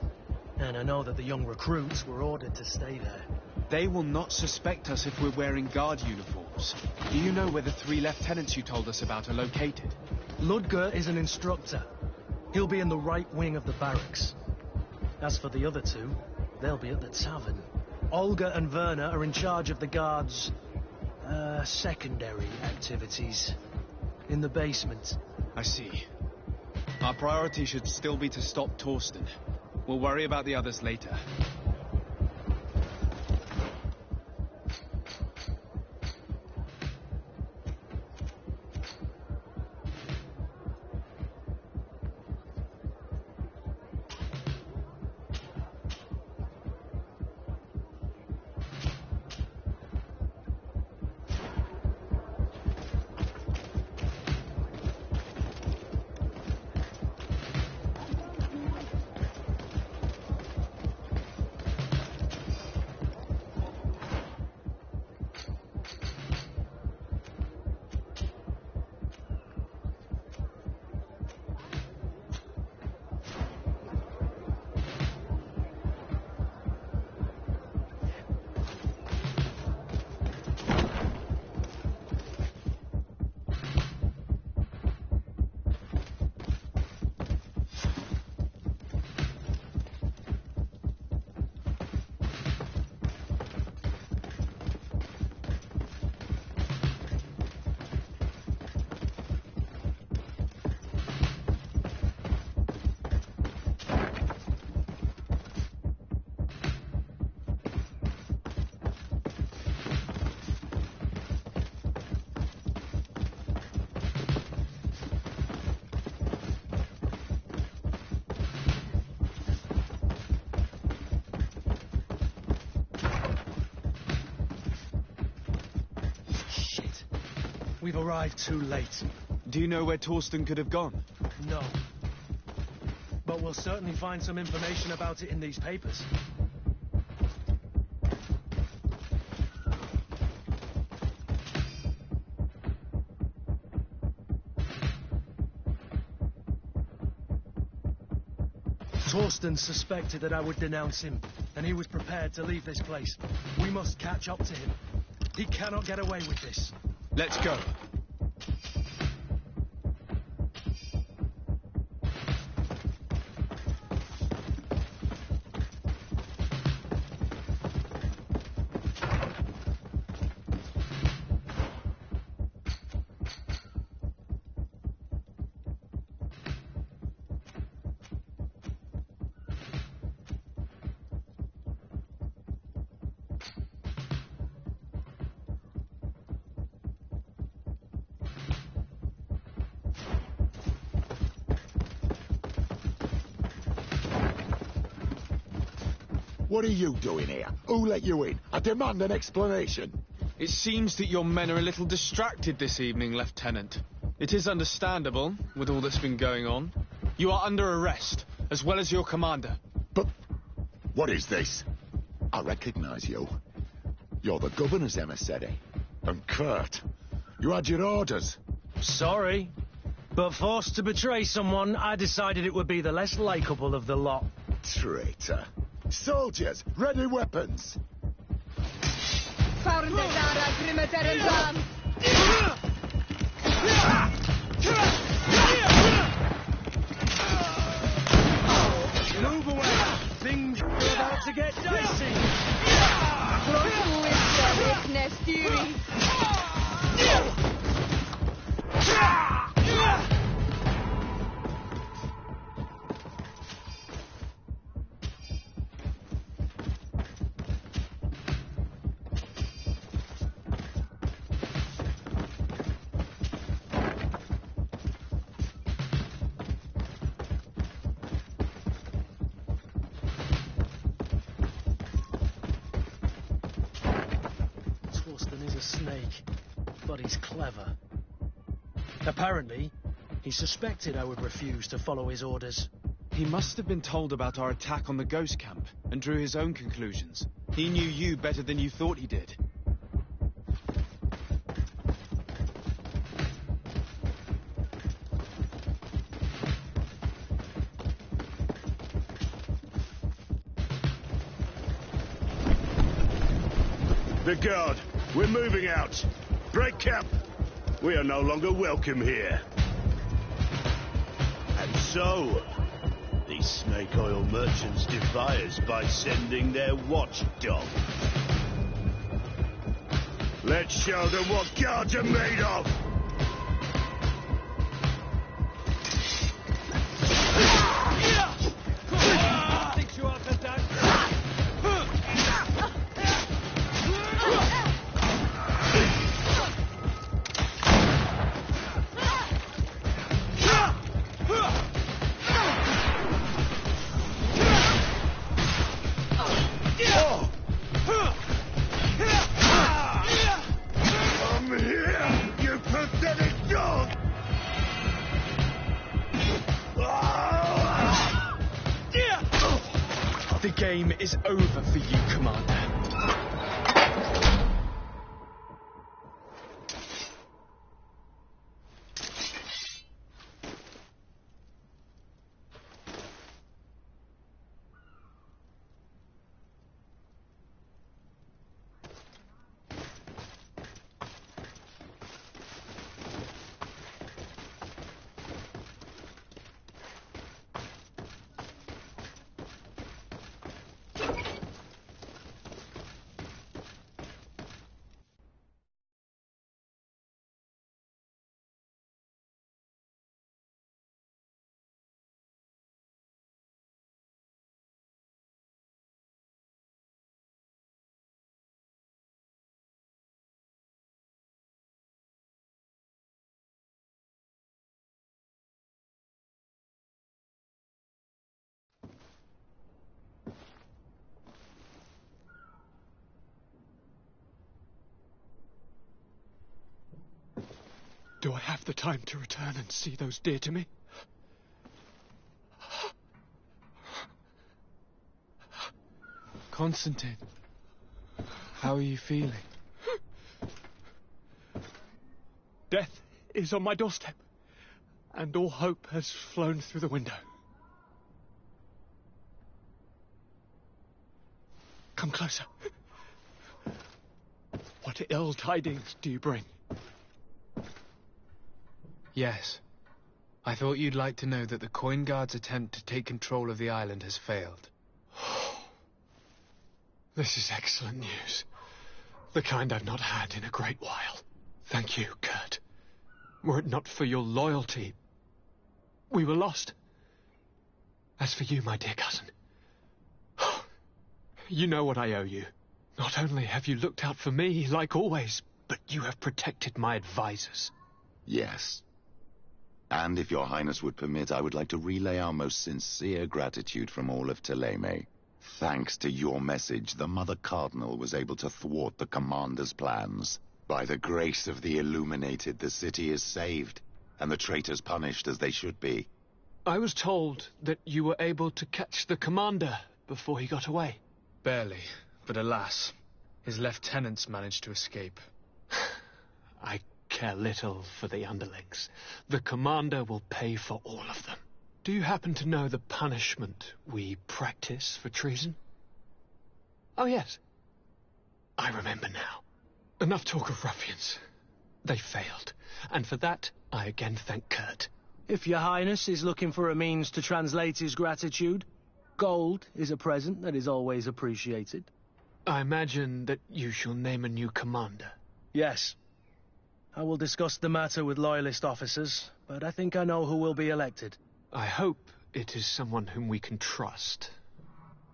And I know that the young recruits were ordered to stay there. They will not suspect us if we're wearing guard uniforms. Do you know where the 3 lieutenants you told us about are located? Ludger is an instructor. He'll be in the right wing of the barracks. As for the other 2, they'll be at the tavern. Olga and Werner are in charge of the guards' secondary activities. In the basement. I see. Our priority should still be to stop Torsten. We'll worry about the others later. We've arrived too late. Do you know where Torsten could have gone? No. But we'll certainly find some information about it in these papers. Torsten suspected that I would denounce him, and he was prepared to leave this place. We must catch up to him. He cannot get away with this. Let's go. What are you doing here? Who let you in? I demand an explanation. It seems that your men are a little distracted this evening, Lieutenant. It is understandable, with all that's been going on. You are under arrest, as well as your commander. But what is this? I recognize you. You're the governor's emissary. And Kurt, you had your orders. Sorry, but forced to betray someone, I decided it would be the less likable of the lot. Traitor. Soldiers, ready weapons. Move away! Things are about to get dicey! But he's clever. Apparently, he suspected I would refuse to follow his orders. He must have been told about our attack on the ghost camp and drew his own conclusions. He knew you better than you thought he did. The guard, we're moving out. Break camp. We are no longer welcome here. And so, these snake oil merchants defy us by sending their watchdog. Let's show them what guards are made of! The game is over for you, Commander. Do I have the time to return and see those dear to me? Constantine, how are you feeling? Death is on my doorstep, and all hope has flown through the window. Come closer. What ill tidings do you bring? Yes. I thought you'd like to know that the Coin Guard's attempt to take control of the island has failed. This is excellent news. The kind I've not had in a great while. Thank you, Kurt. Were it not for your loyalty, we were lost. As for you, my dear cousin, you know what I owe you. Not only have you looked out for me, like always, but you have protected my advisors. Yes. And if your highness would permit, I would like to relay our most sincere gratitude from all of Thélème. Thanks to your message, the Mother Cardinal was able to thwart the commander's plans. By the grace of the Illuminated, the city is saved, and the traitors punished as they should be. I was told that you were able to catch the commander before he got away. Barely, but alas, his lieutenants managed to escape. I care little for the underlings. The commander will pay for all of them. Do you happen to know the punishment we practice for treason? Oh, yes. I remember now. Enough talk of ruffians. They failed, and for that, I again thank Kurt. If your highness is looking for a means to translate his gratitude, gold is a present that is always appreciated. I imagine that you shall name a new commander. Yes. I will discuss the matter with loyalist officers, but I think I know who will be elected. I hope it is someone whom we can trust.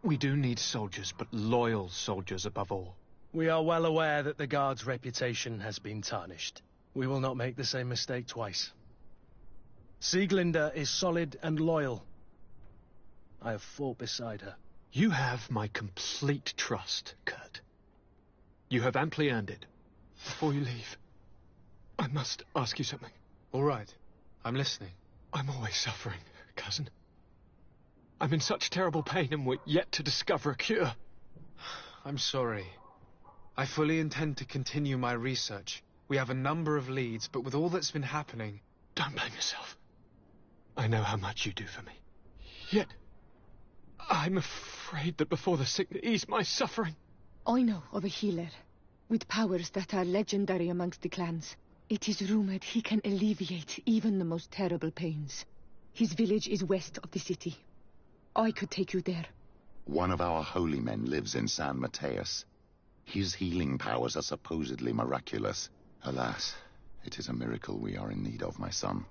We do need soldiers, but loyal soldiers above all. We are well aware that the Guard's reputation has been tarnished. We will not make the same mistake twice. Sieglinde is solid and loyal. I have fought beside her. You have my complete trust, Kurt. You have amply earned it. Before you leave, I must ask you something. All right. I'm listening. I'm always suffering, cousin. I'm in such terrible pain and we're yet to discover a cure. I'm sorry. I fully intend to continue my research. We have a number of leads, but with all that's been happening... Don't blame yourself. I know how much you do for me. Yet, I'm afraid that before the sickness ease my suffering... I know of a healer. with powers that are legendary amongst the clans. It is rumored he can alleviate even the most terrible pains. His village is west of the city. I could take you there. One of our holy men lives in San Mateus. His healing powers are supposedly miraculous. Alas, it is a miracle we are in need of, my son.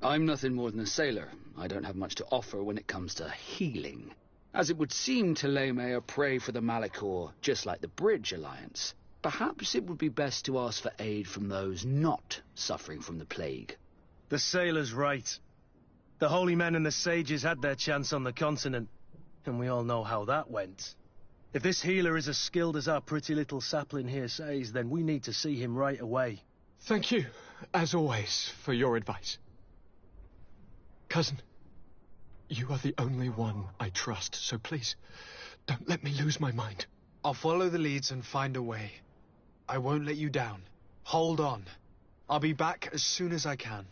I'm nothing more than a sailor. I don't have much to offer when it comes to healing. As it would seem Taleme are prey for the Malachor, just like the Bridge Alliance. Perhaps it would be best to ask for aid from those not suffering from the plague. The sailor's right. The holy men and the sages had their chance on the continent, and we all know how that went. If this healer is as skilled as our pretty little sapling here says, then we need to see him right away. Thank you, as always, for your advice. Cousin, you are the only one I trust, so please, don't let me lose my mind. I'll follow the leads and find a way. I won't let you down. Hold on. I'll be back as soon as I can.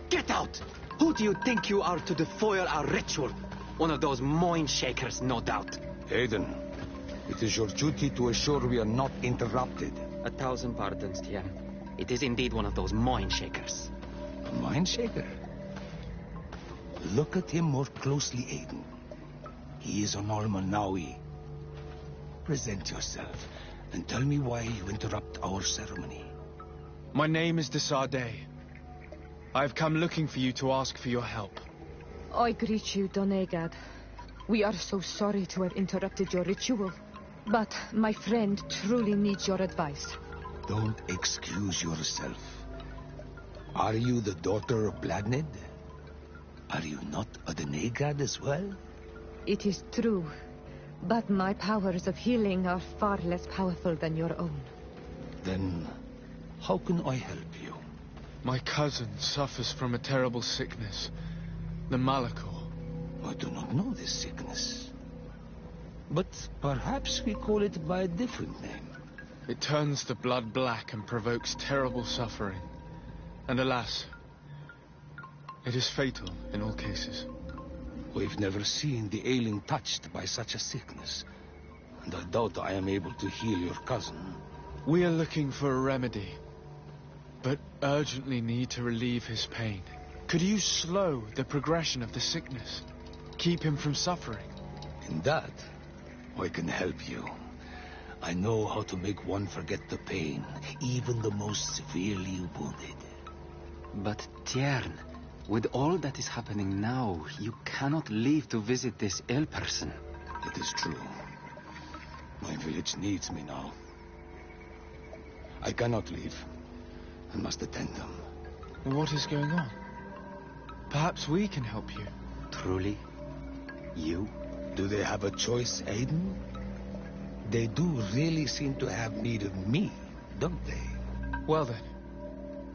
Get out! Who do you think you are to defoil our ritual? One of those mind shakers, no doubt. Aiden, it is your duty to assure we are not interrupted. 1,000 pardons, Tien. It is indeed one of those mind shakers. A mind shaker? Look at him more closely, Aiden. He is an Almanawi. Present yourself and tell me why you interrupt our ceremony. My name is Desade. I have come looking for you to ask for your help. I greet you, Donegad. We are so sorry to have interrupted your ritual. But my friend truly needs your advice. Don't excuse yourself. Are you the daughter of Bladned? Are you not a Donegad as well? It is true, but my powers of healing are far less powerful than your own. Then, how can I help you? My cousin suffers from a terrible sickness, the Malachor. I do not know this sickness. But perhaps we call it by a different name. It turns the blood black and provokes terrible suffering. And alas, it is fatal in all cases. We've never seen the ailing touched by such a sickness, and I doubt I am able to heal your cousin. We are looking for a remedy, but urgently need to relieve his pain. Could you slow the progression of the sickness? Keep him from suffering? In that, I can help you. I know how to make one forget the pain, even the most severely wounded. But Tiern, with all that is happening now, you cannot leave to visit this ill person. It is true. My village needs me now. I cannot leave. I must attend them. What is going on? Perhaps we can help you. Truly? You? Do they have a choice, Aiden? They do really seem to have need of me, don't they? Well then,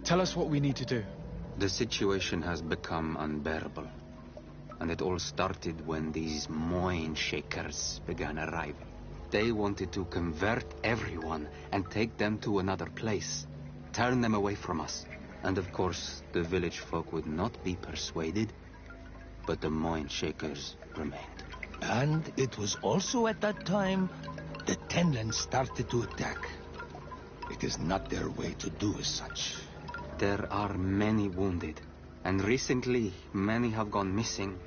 tell us what we need to do. The situation has become unbearable. And it all started when these Moin Shakers began arriving. They wanted to convert everyone and take them to another place. Turn them away from us. And of course, the village folk would not be persuaded. But the Moin Shakers remained. And it was also at that time the Tenlands started to attack. It is not their way to do as such. There are many wounded, and recently many have gone missing.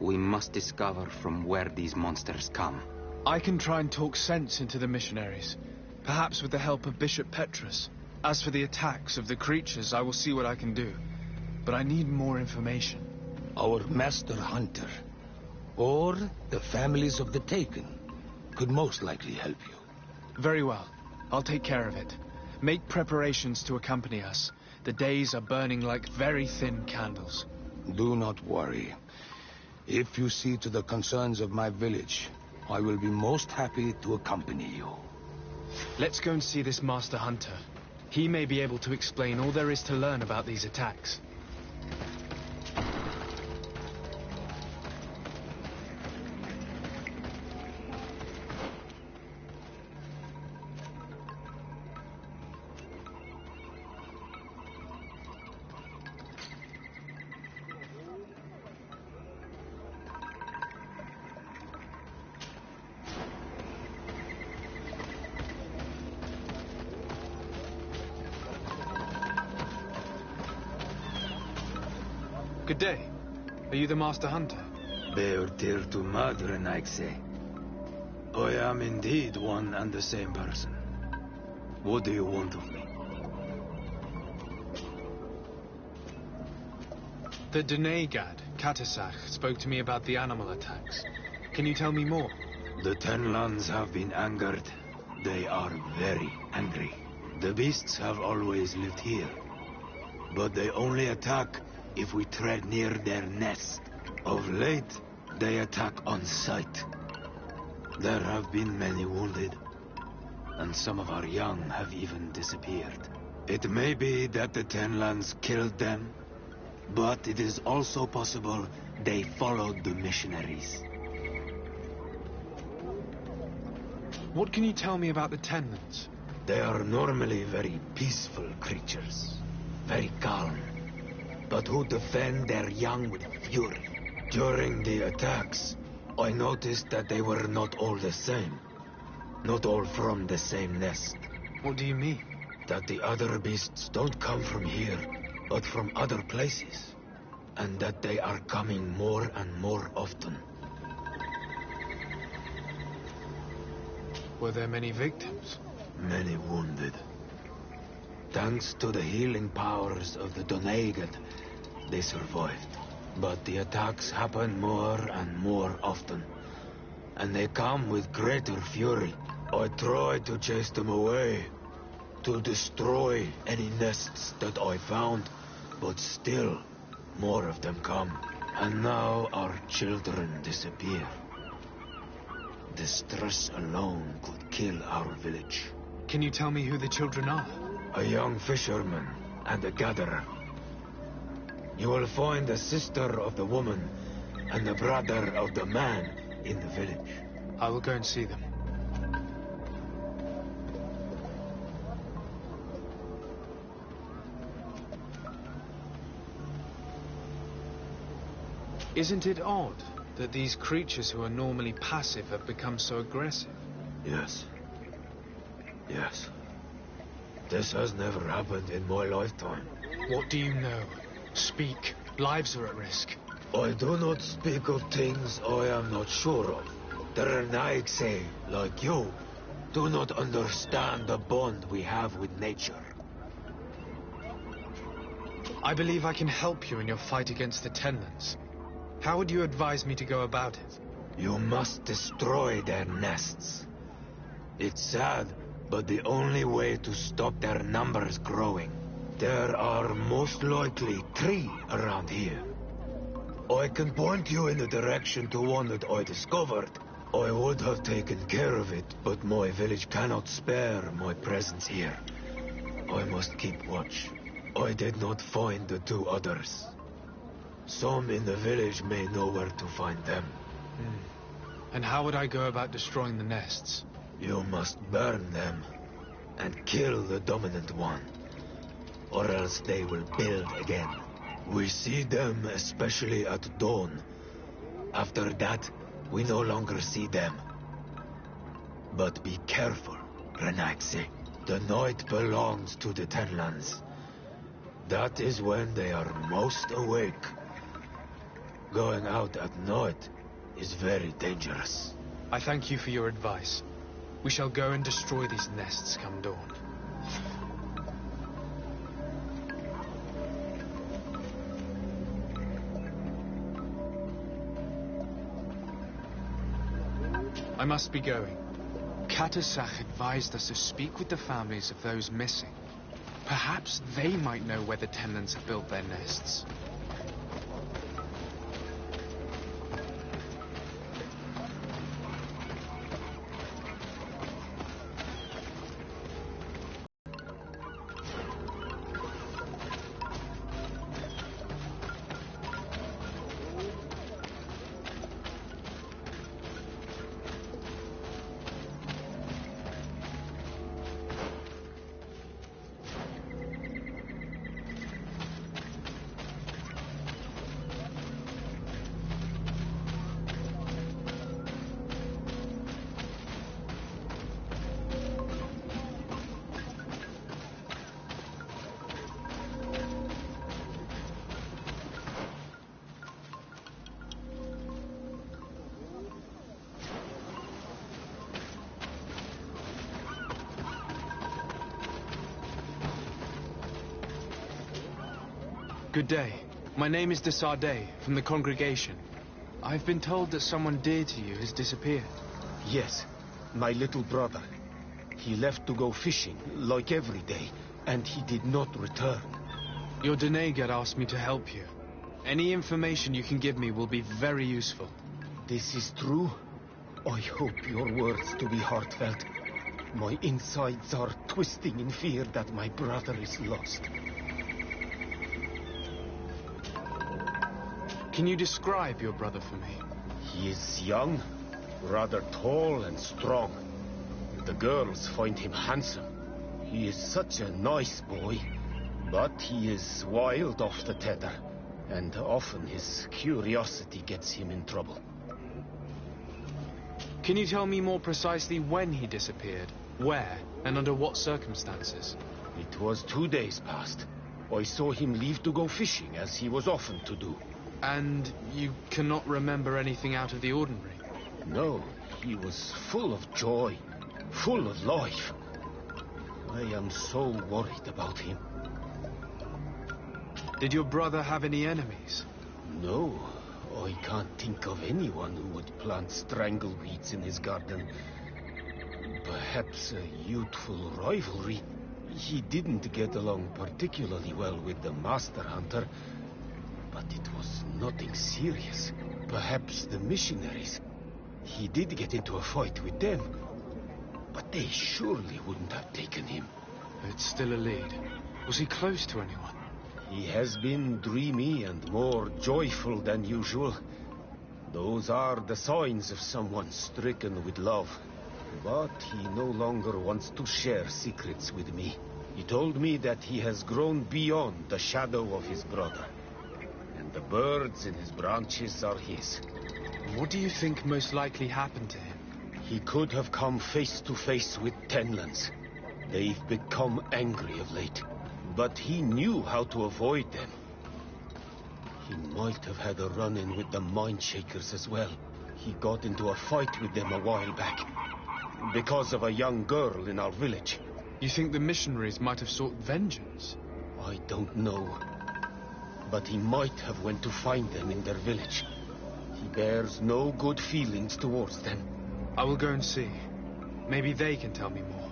We must discover from where these monsters come. I can try and talk sense into the missionaries, perhaps with the help of Bishop Petrus. As for the attacks of the creatures, I will see what I can do. But I need more information. Our master hunter, or the families of the Taken, could most likely help you. Very well. I'll take care of it. Make preparations to accompany us. The days are burning like very thin candles. Do not worry. If you see to the concerns of my village, I will be most happy to accompany you. Let's go and see this Master Hunter. He may be able to explain all there is to learn about these attacks. Good day. Are you the Master Hunter? Beortir to Madren, I say. I am indeed one and the same person. What do you want of me? The Denegad, Katasach, spoke to me about the animal attacks. Can you tell me more? The Tenlands have been angered. They are very angry. The beasts have always lived here. But they only attack if we tread near their nest. Of late, they attack on sight. There have been many wounded, and some of our young have even disappeared. It may be that the Tenlands killed them, but it is also possible they followed the missionaries. What can you tell me about the Tenlands? They are normally very peaceful creatures, very calm, but who defend their young with fury. During the attacks, I noticed that they were not all the same. Not all from the same nest. What do you mean? That the other beasts don't come from here, but from other places. And that they are coming more and more often. Were there many victims? Many wounded. Thanks to the healing powers of the Doneigad, they survived. But the attacks happen more and more often. And they come with greater fury. I try to chase them away, to destroy any nests that I found, but still, more of them come. And now our children disappear. The stress alone could kill our village. Can you tell me who the children are? A young fisherman and a gatherer. You will find the sister of the woman and the brother of the man in the village. I will go and see them. Isn't it odd that these creatures who are normally passive have become so aggressive? Yes. Yes. This has never happened in my lifetime. What do you know? Speak. Lives are at risk. I do not speak of things I am not sure of. The Renaigse, like you, do not understand the bond we have with nature. I believe I can help you in your fight against the Tenlands. How would you advise me to go about it? You must destroy their nests. It's sad, but the only way to stop their numbers growing. There are most likely 3 around here. I can point you in the direction to one that I discovered. I would have taken care of it, but my village cannot spare my presence here. I must keep watch. I did not find the 2 others. Some in the village may know where to find them. And how would I go about destroying the nests? You must burn them and kill the dominant one, or else they will build again. We see them especially at dawn. After that, we no longer see them. But be careful, Renaigse. The night belongs to the Tenlands. That is when they are most awake. Going out at night is very dangerous. I thank you for your advice. We shall go and destroy these nests come dawn. I must be going. Katasach advised us to speak with the families of those missing. Perhaps they might know where the Tenlands have built their nests. Good day. My name is de Sardet, from the congregation. I've been told that someone dear to you has disappeared. Yes, my little brother. He left to go fishing, like every day, and he did not return. Your Denegar asked me to help you. Any information you can give me will be very useful. This is true? I hope your words to be heartfelt. My insides are twisting in fear that my brother is lost. Can you describe your brother for me? He is young, rather tall and strong. The girls find him handsome. He is such a nice boy, but he is wild off the tether, and often his curiosity gets him in trouble. Can you tell me more precisely when he disappeared, where, and under what circumstances? It was 2 days past. I saw him leave to go fishing, as he was often to do. And you cannot remember anything out of the ordinary? No, he was full of joy, full of life. I am so worried about him. Did your brother have any enemies? No, I can't think of anyone who would plant strangleweeds in his garden. Perhaps a youthful rivalry. He didn't get along particularly well with the master hunter, but But it was nothing serious. Perhaps the missionaries. He did get into a fight with them. But they surely wouldn't have taken him. It's still a lead. Was he close to anyone? He has been dreamy and more joyful than usual. Those are the signs of someone stricken with love. But he no longer wants to share secrets with me. He told me that he has grown beyond the shadow of his brother. And the birds in his branches are his. What do you think most likely happened to him? He could have come face to face with Tenlands. They've become angry of late. But he knew how to avoid them. He might have had a run-in with the Mindshakers as well. He got into a fight with them a while back. Because of a young girl in our village. You think the missionaries might have sought vengeance? I don't know. But he might have went to find them in their village. He bears no good feelings towards them. I will go and see. Maybe they can tell me more.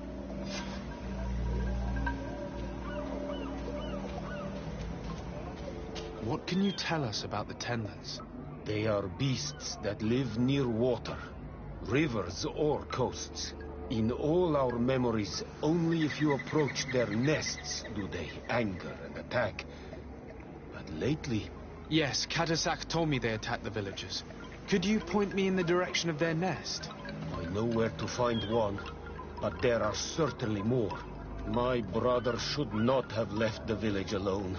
What can you tell us about the Tenlands? They are beasts that live near water, rivers or coasts. In all our memories, only if you approach their nests do they anger and attack. But lately... Yes, Katasak told me they attacked the villagers. Could you point me in the direction of their nest? I know where to find one, but there are certainly more. My brother should not have left the village alone.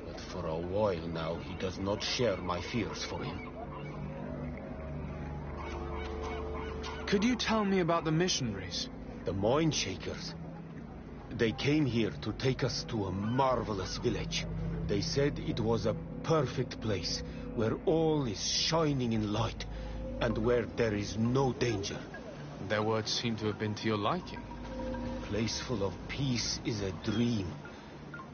But for a while now, he does not share my fears for him. Could you tell me about the missionaries? The Mindshakers. They came here to take us to a marvelous village. They said it was a perfect place, where all is shining in light, and where there is no danger. Their words seem to have been to your liking. A place full of peace is a dream.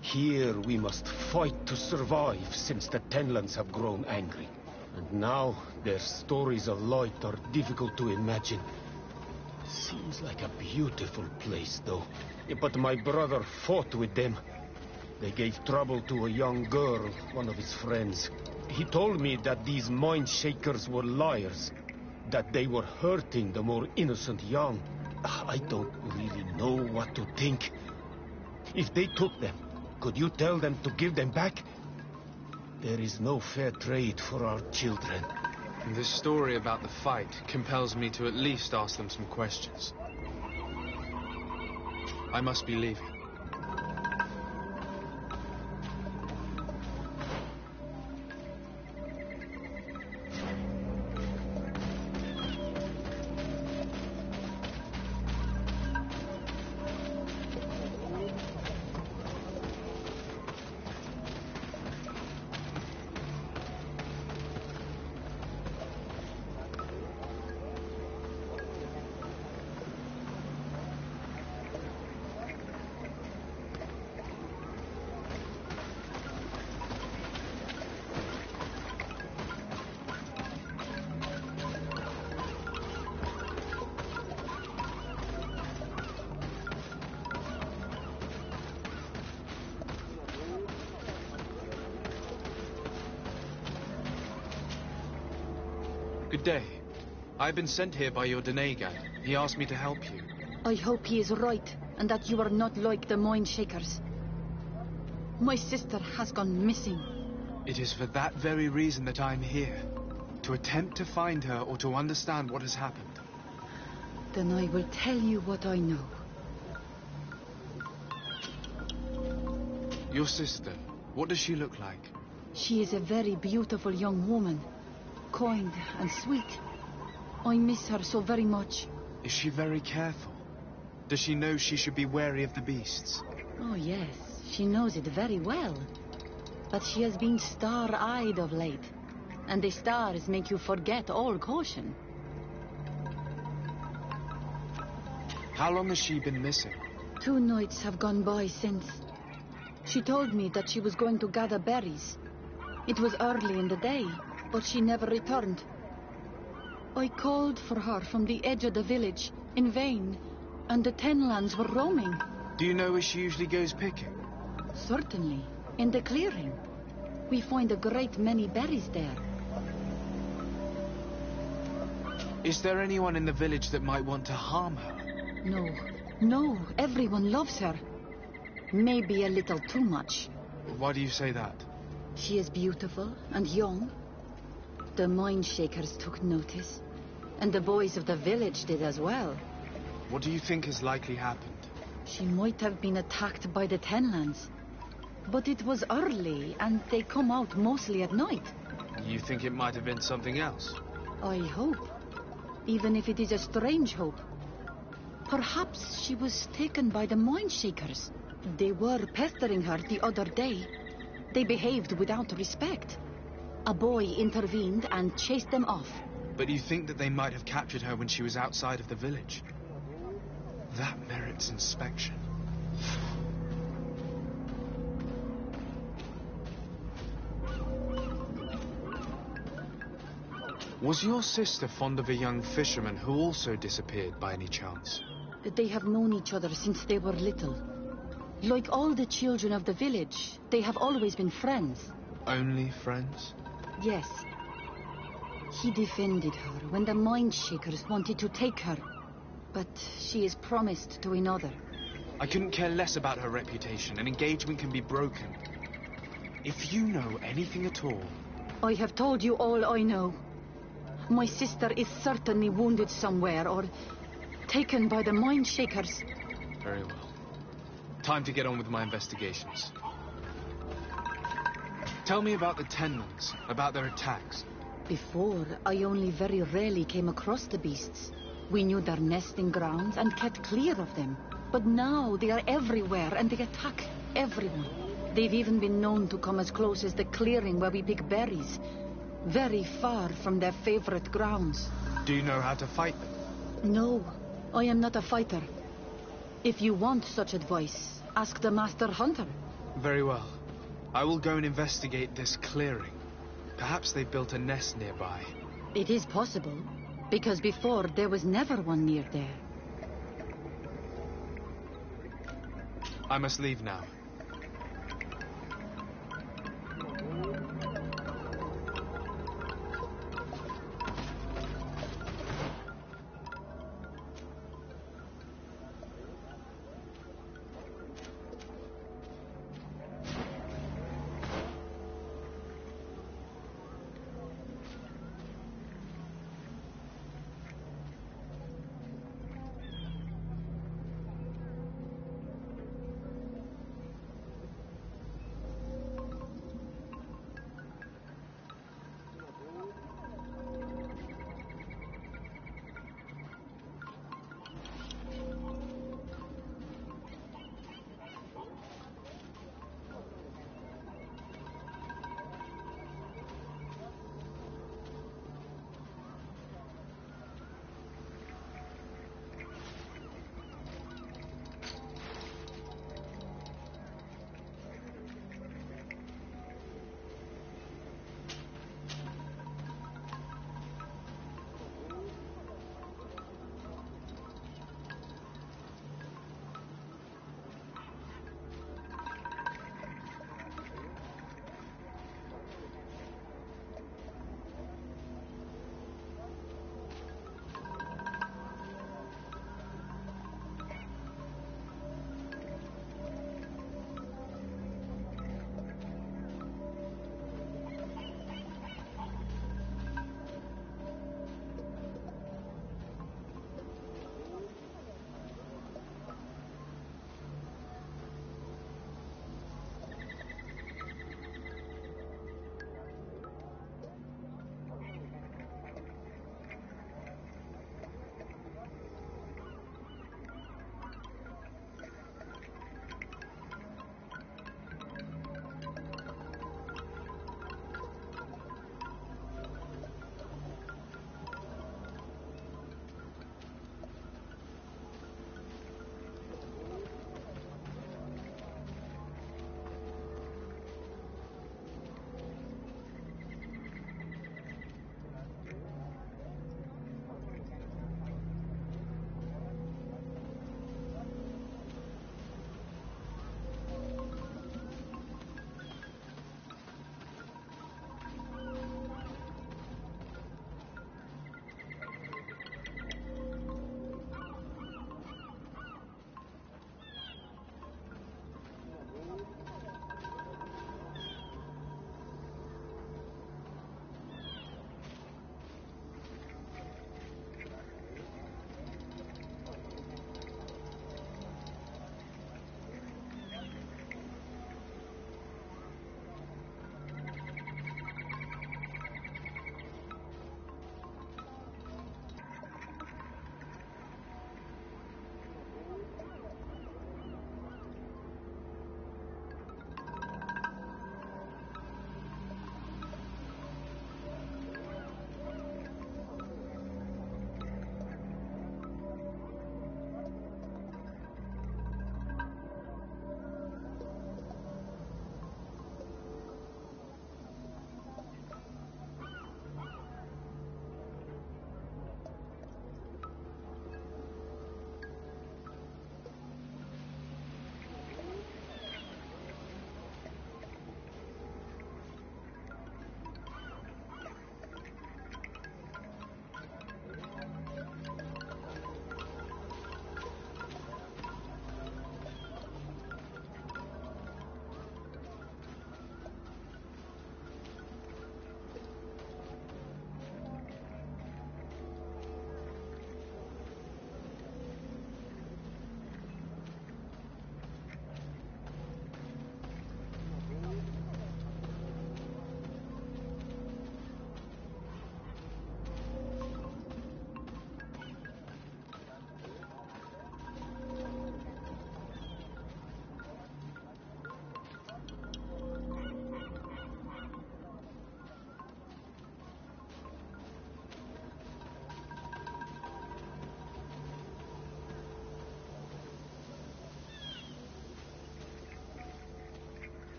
Here we must fight to survive, since the Tenlands have grown angry. And now their stories of light are difficult to imagine. Seems like a beautiful place, though. But my brother fought with them. They gave trouble to a young girl, one of his friends. He told me that these Mindshakers were liars, that they were hurting the more innocent young. I don't really know what to think. If they took them, could you tell them to give them back? There is no fair trade for our children. This story about the fight compels me to at least ask them some questions. I must be leaving. Good day. I've been sent here by your Denegan. He asked me to help you. I hope he is right, and that you are not like the Mindshakers. My sister has gone missing. It is for that very reason that I'm here. To attempt to find her or to understand what has happened. Then I will tell you what I know. Your sister, what does she look like? She is a very beautiful young woman. Kind and sweet. I miss her so very much. Is she very careful? Does she know she should be wary of the beasts? Oh yes, she knows it very well. But she has been star-eyed of late. And the stars make you forget all caution. How long has she been missing? 2 nights have gone by since. She told me that she was going to gather berries. It was early in the day, but she never returned. I called for her from the edge of the village, in vain, and the Tenlands were roaming. Do you know where she usually goes picking? Certainly, in the clearing. We find a great many berries there. Is there anyone in the village that might want to harm her? No. No, everyone loves her. Maybe a little too much. Why do you say that? She is beautiful and young. The mine shakers took notice. And the boys of the village did as well. What do you think has likely happened? She might have been attacked by the Tenlands. But it was early, and they come out mostly at night. You think it might have been something else? I hope. Even if it is a strange hope. Perhaps she was taken by the mine shakers. They were pestering her the other day. They behaved without respect. A boy intervened and chased them off. But you think that they might have captured her when she was outside of the village? That merits inspection. Was your sister fond of a young fisherman who also disappeared by any chance? They have known each other since they were little. Like all the children of the village, they have always been friends. Only friends? Yes. He defended her when the mine shakers wanted to take her. But she is promised to another. I couldn't care less about her reputation. An engagement can be broken. If you know anything at all... I have told you all I know. My sister is certainly wounded somewhere, or taken by the mine shakers. Very well. Time to get on with my investigations. Tell me about the Tenlands, about their attacks. Before, I only very rarely came across the beasts. We knew their nesting grounds and kept clear of them. But now they are everywhere, and they attack everyone. They've even been known to come as close as the clearing where we pick berries. Very far from their favorite grounds. Do you know how to fight them? No, I am not a fighter. If you want such advice, ask the Master Hunter. Very well. I will go and investigate this clearing. Perhaps they built a nest nearby. It is possible, because before there was never one near there. I must leave now.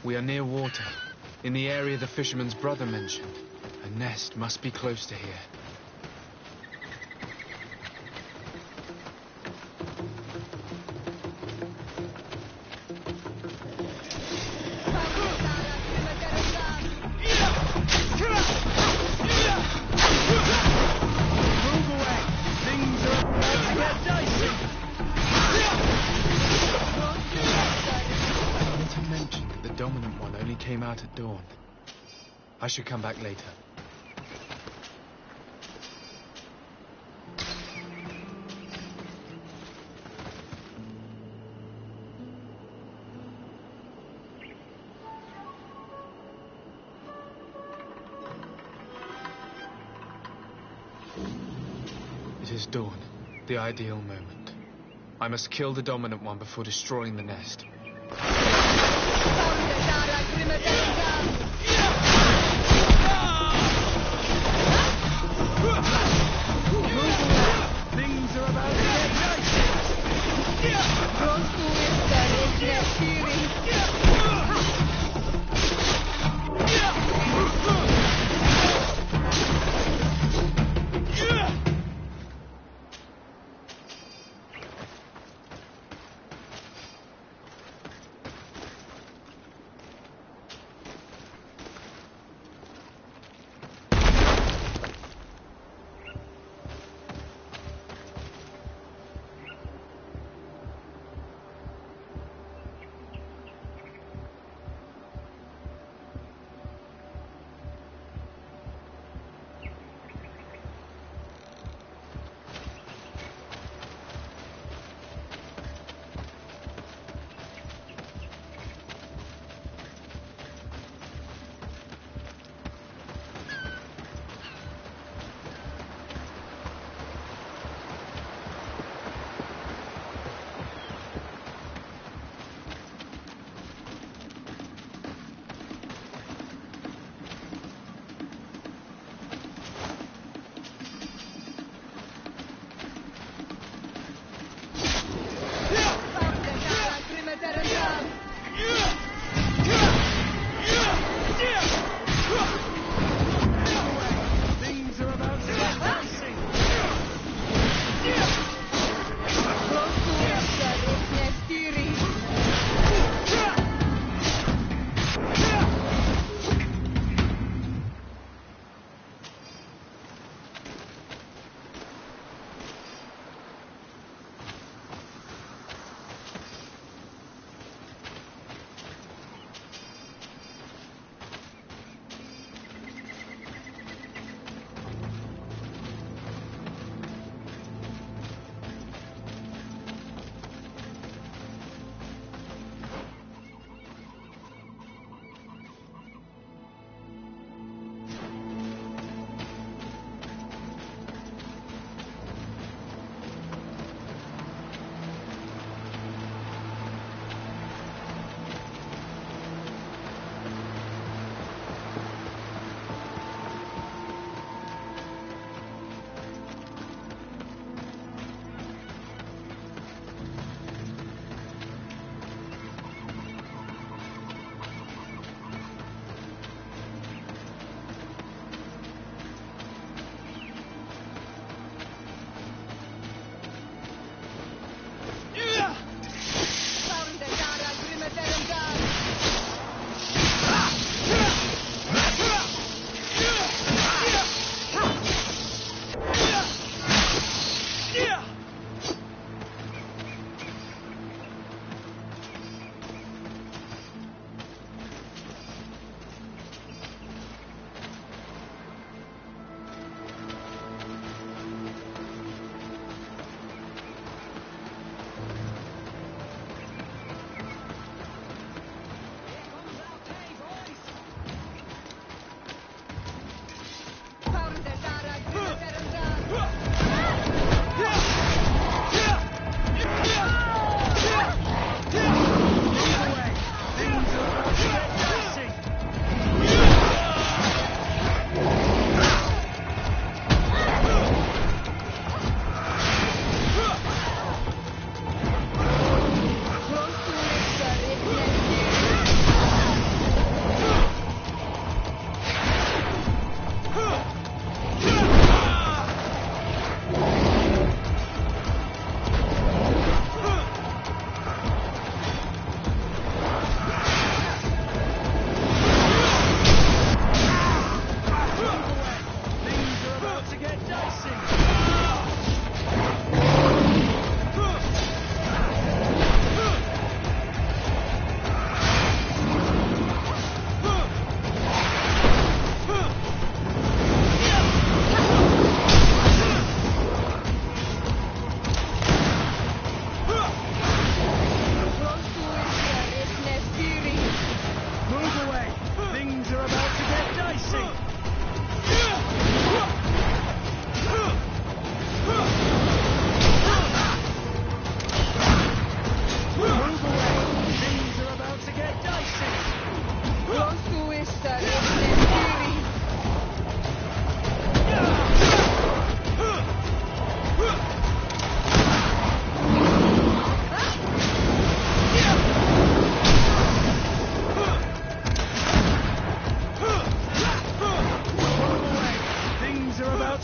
We are near water, in the area the fisherman's brother mentioned. A nest must be close to here. Came out at dawn. I should come back later. It is dawn, the ideal moment. I must kill the dominant one before destroying the nest. Things are about to get dicey.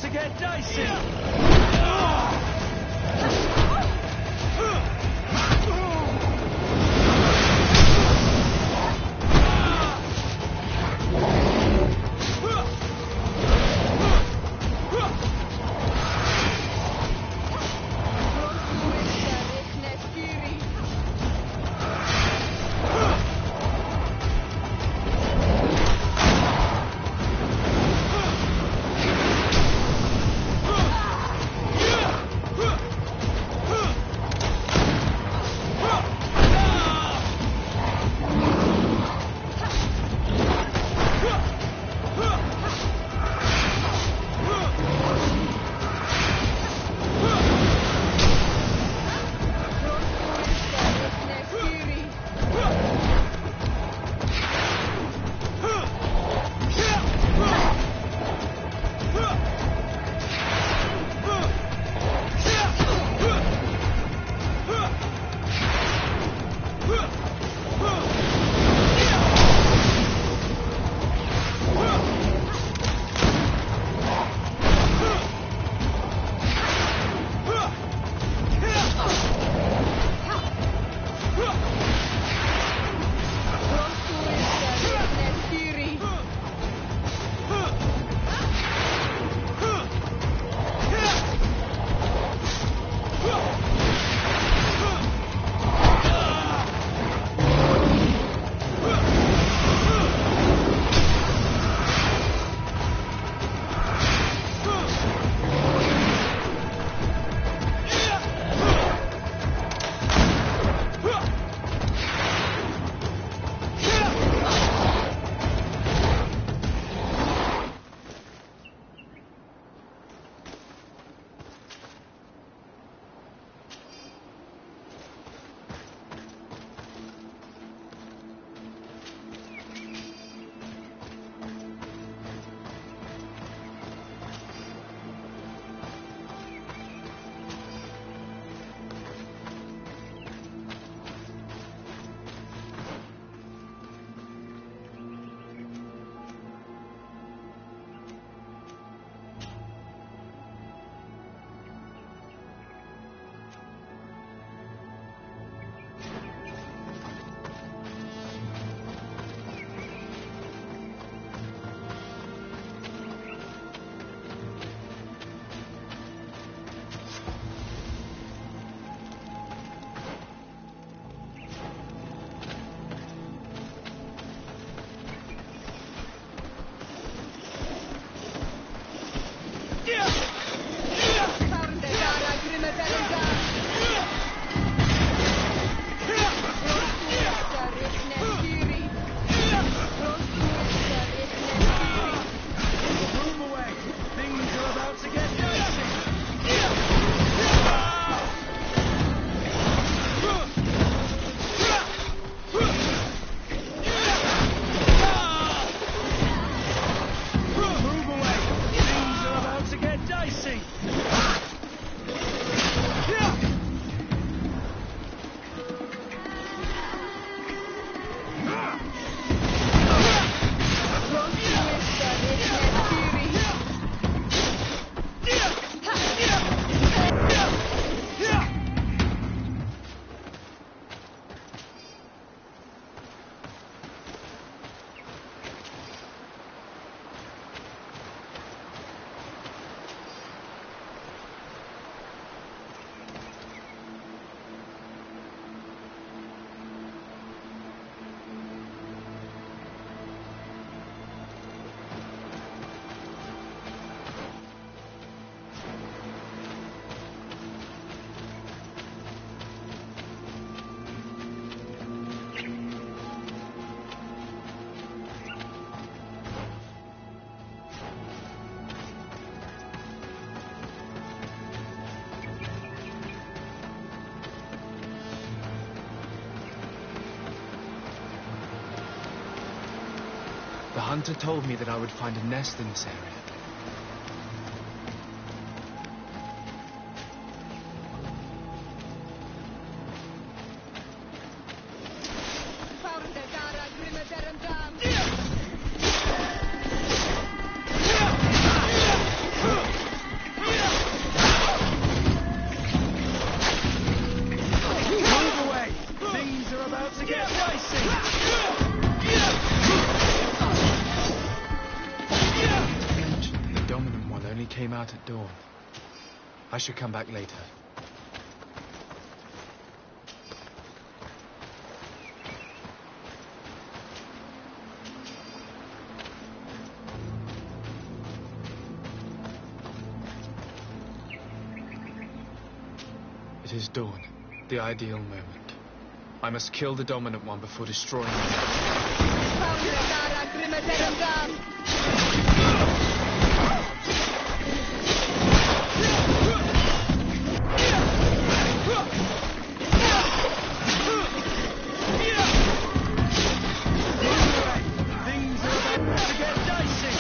to get dicey! The hunter told me that I would find a nest in this area. only came out at dawn. I should come back later. It is dawn, the ideal moment. I must kill the dominant one before destroying him. Things are about to get dicey.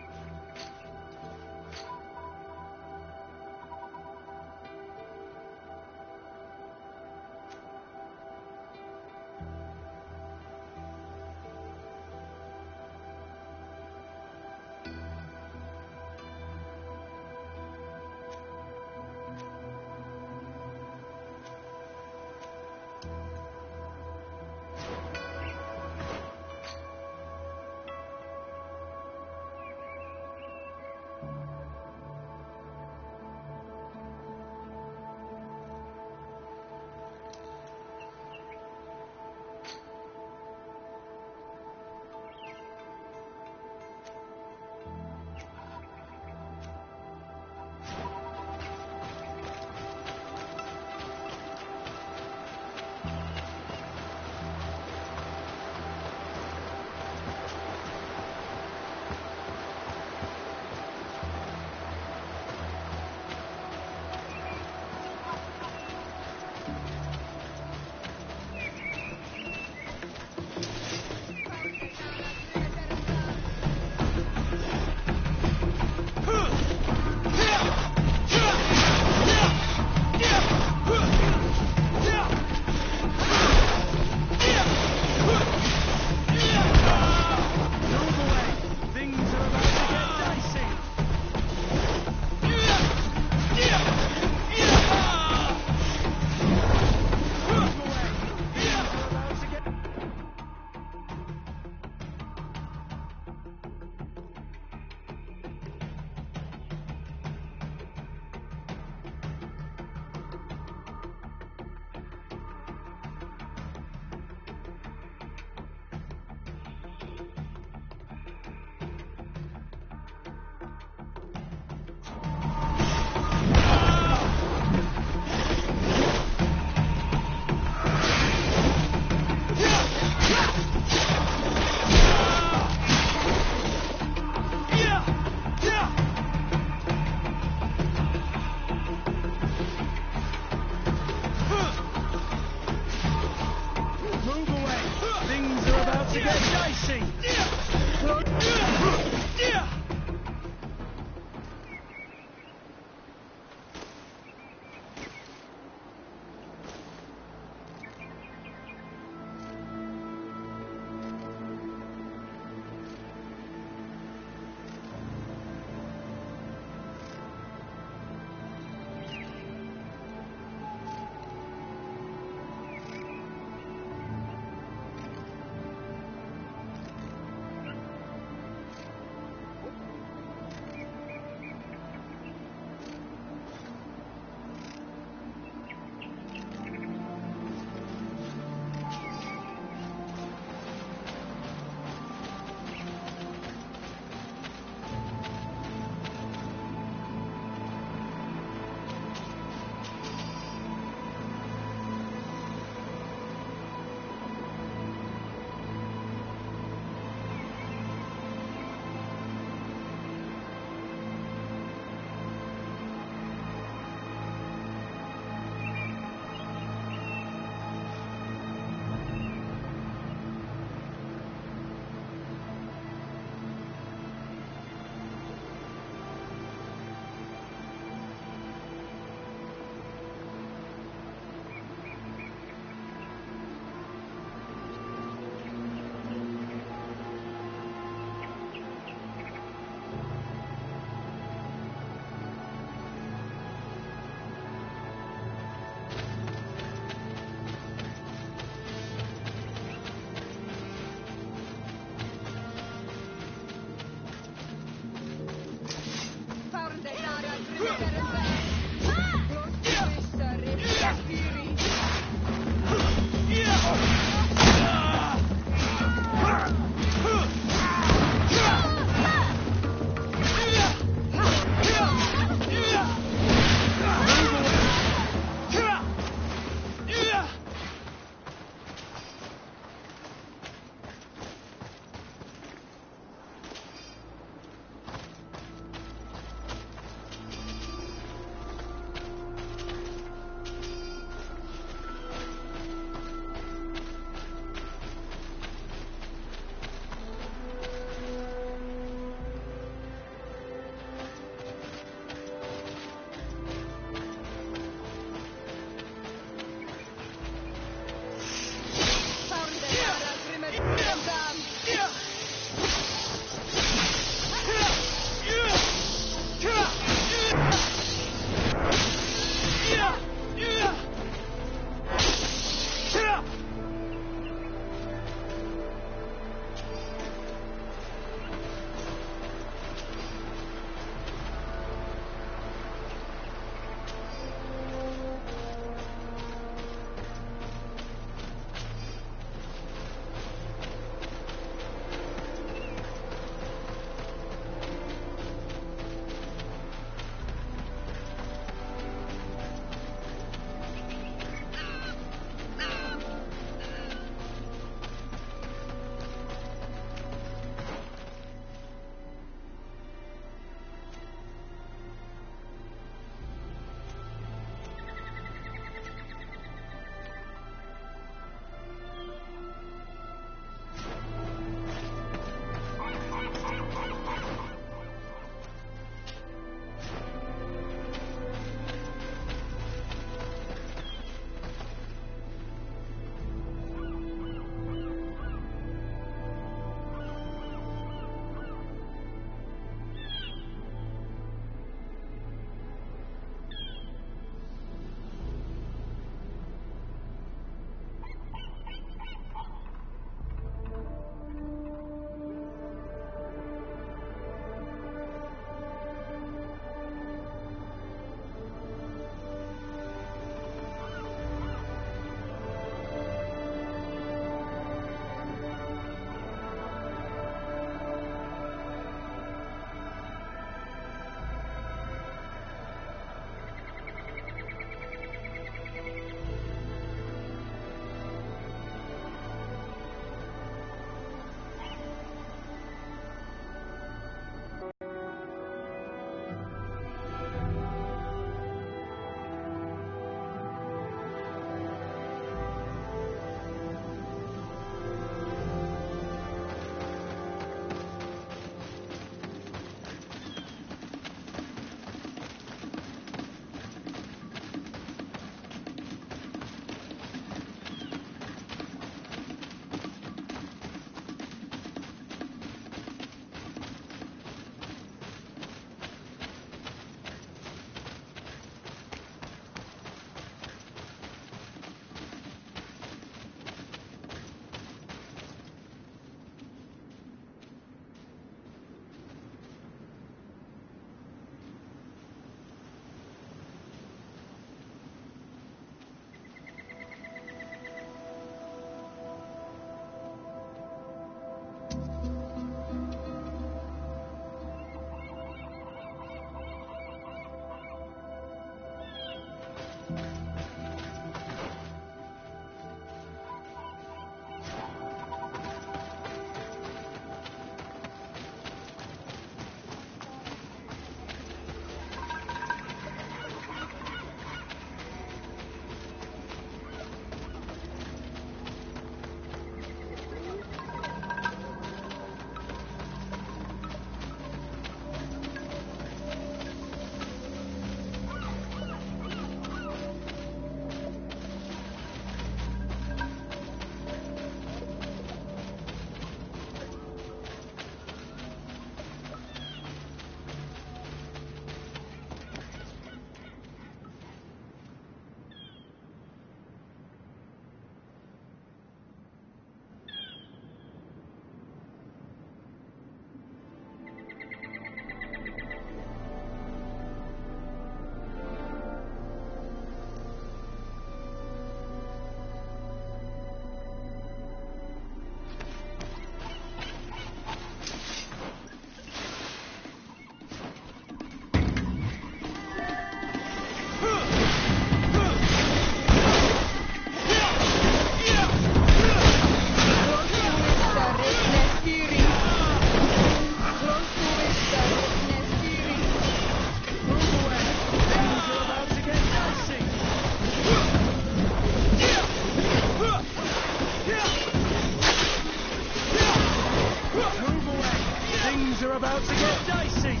are about to get dicey!